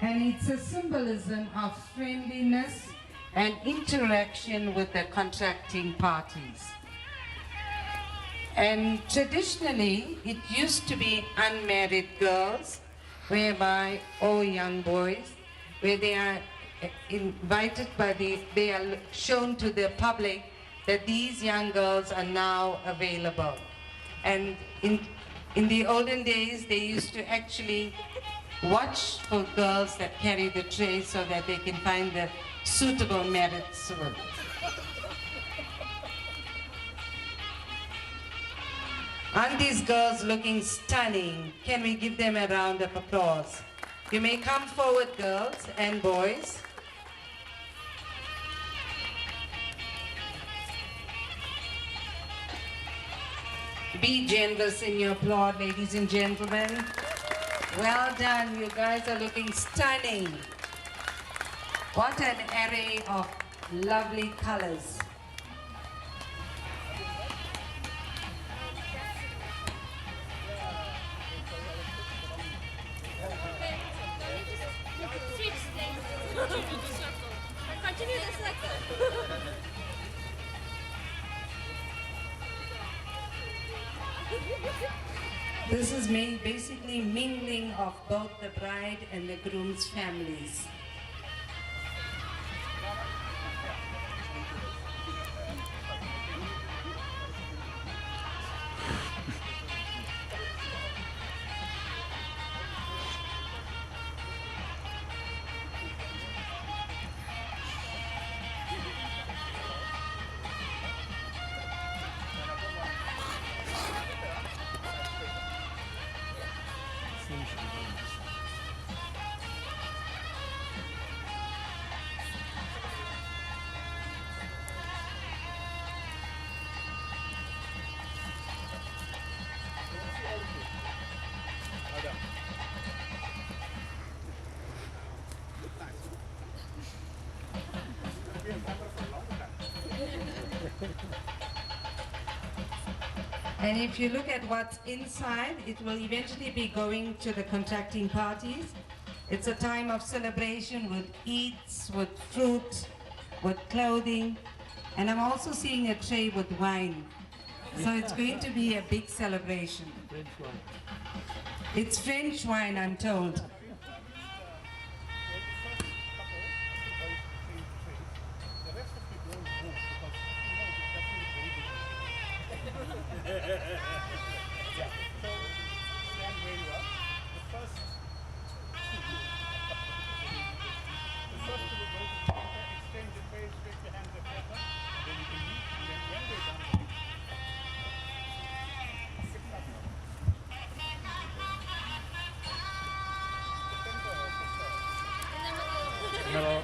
and it's a symbolism of friendliness and interaction with the contracting parties. And traditionally, it used to be unmarried girls, whereby, or young boys, where they are invited they are shown to the public that these young girls are now available. And in the olden days, they used to actually watch for girls that carry the tray so that they can find the suitable married soon. Aren't these girls looking stunning? Can we give them a round of applause? You may come forward, girls and boys. Be generous in your applaud, ladies and gentlemen. Well done, you guys are looking stunning. What an array of lovely colors. Continue the circle. This is basically mingling of both the bride and the groom's families. And if you look at what's inside, it will eventually be going to the contracting parties. It's a time of celebration with eats, with fruit, with clothing, and I'm also seeing a tray with wine. So it's going to be a big celebration. French wine. It's French wine, I'm told. Hello.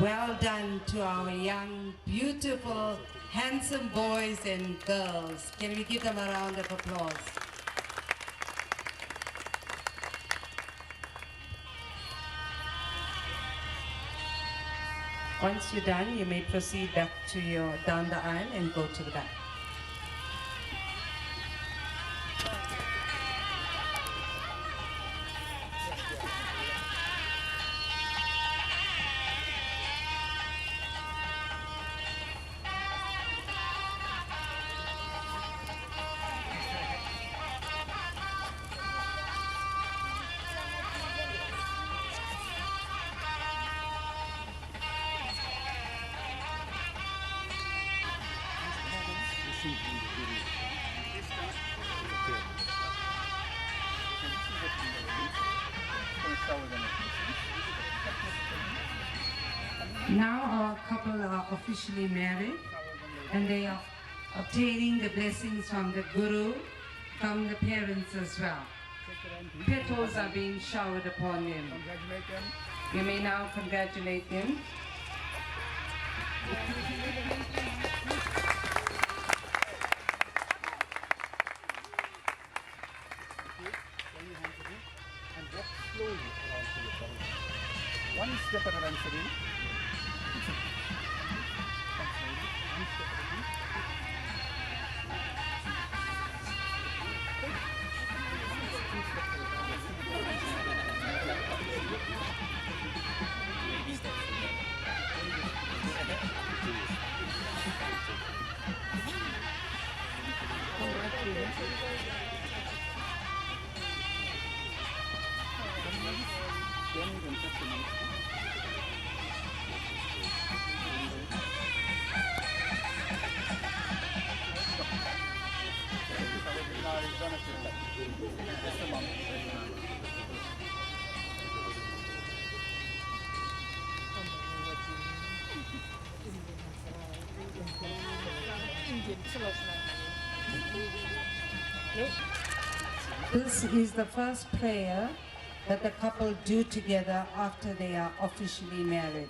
Well done to our young, beautiful, handsome boys and girls. Can we give them a round of applause? Once you're done, you may proceed back to down the aisle and go to the back. Now our couple are officially married and they are obtaining the blessings from the Guru, from the parents as well. Petals are being showered upon them. Congratulate them. You may now congratulate them. Turn your hands again and walk slowly around to your body. One step at a time, Serena. Come slowly. One step at a time. Two steps at a This is the first prayer that the couple do together after they are officially married.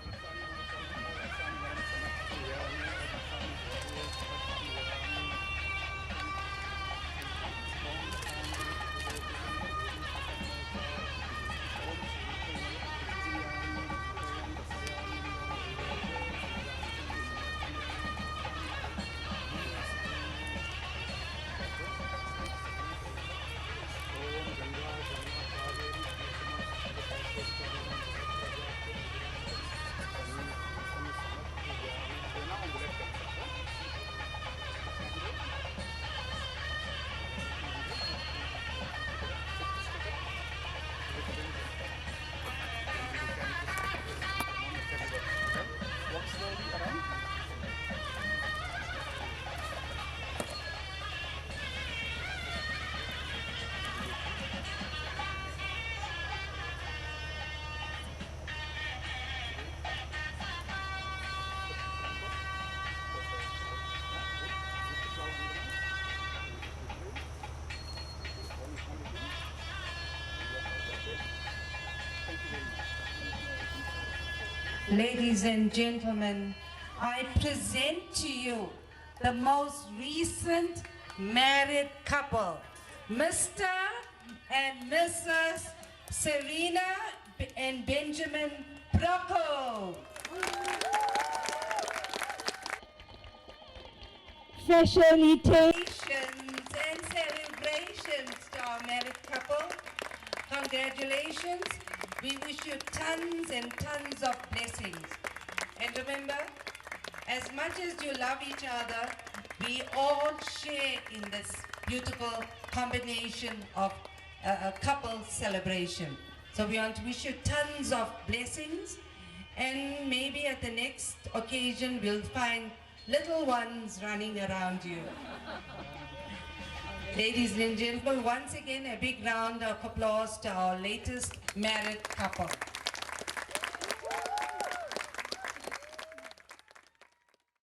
Walk slowly around. Ladies and gentlemen, I present to you the most recent married couple, Mr. and Mrs. Serena and Benjamin Brocco. Felicitations and celebrations to our married couple. Congratulations. We wish you tons and tons of blessings. And remember, as much as you love each other, we all share in this beautiful combination of a couple celebration. So we want to wish you tons of blessings, and maybe at the next occasion we'll find little ones running around you. Ladies and gentlemen, once again a big round of applause to our latest married couple.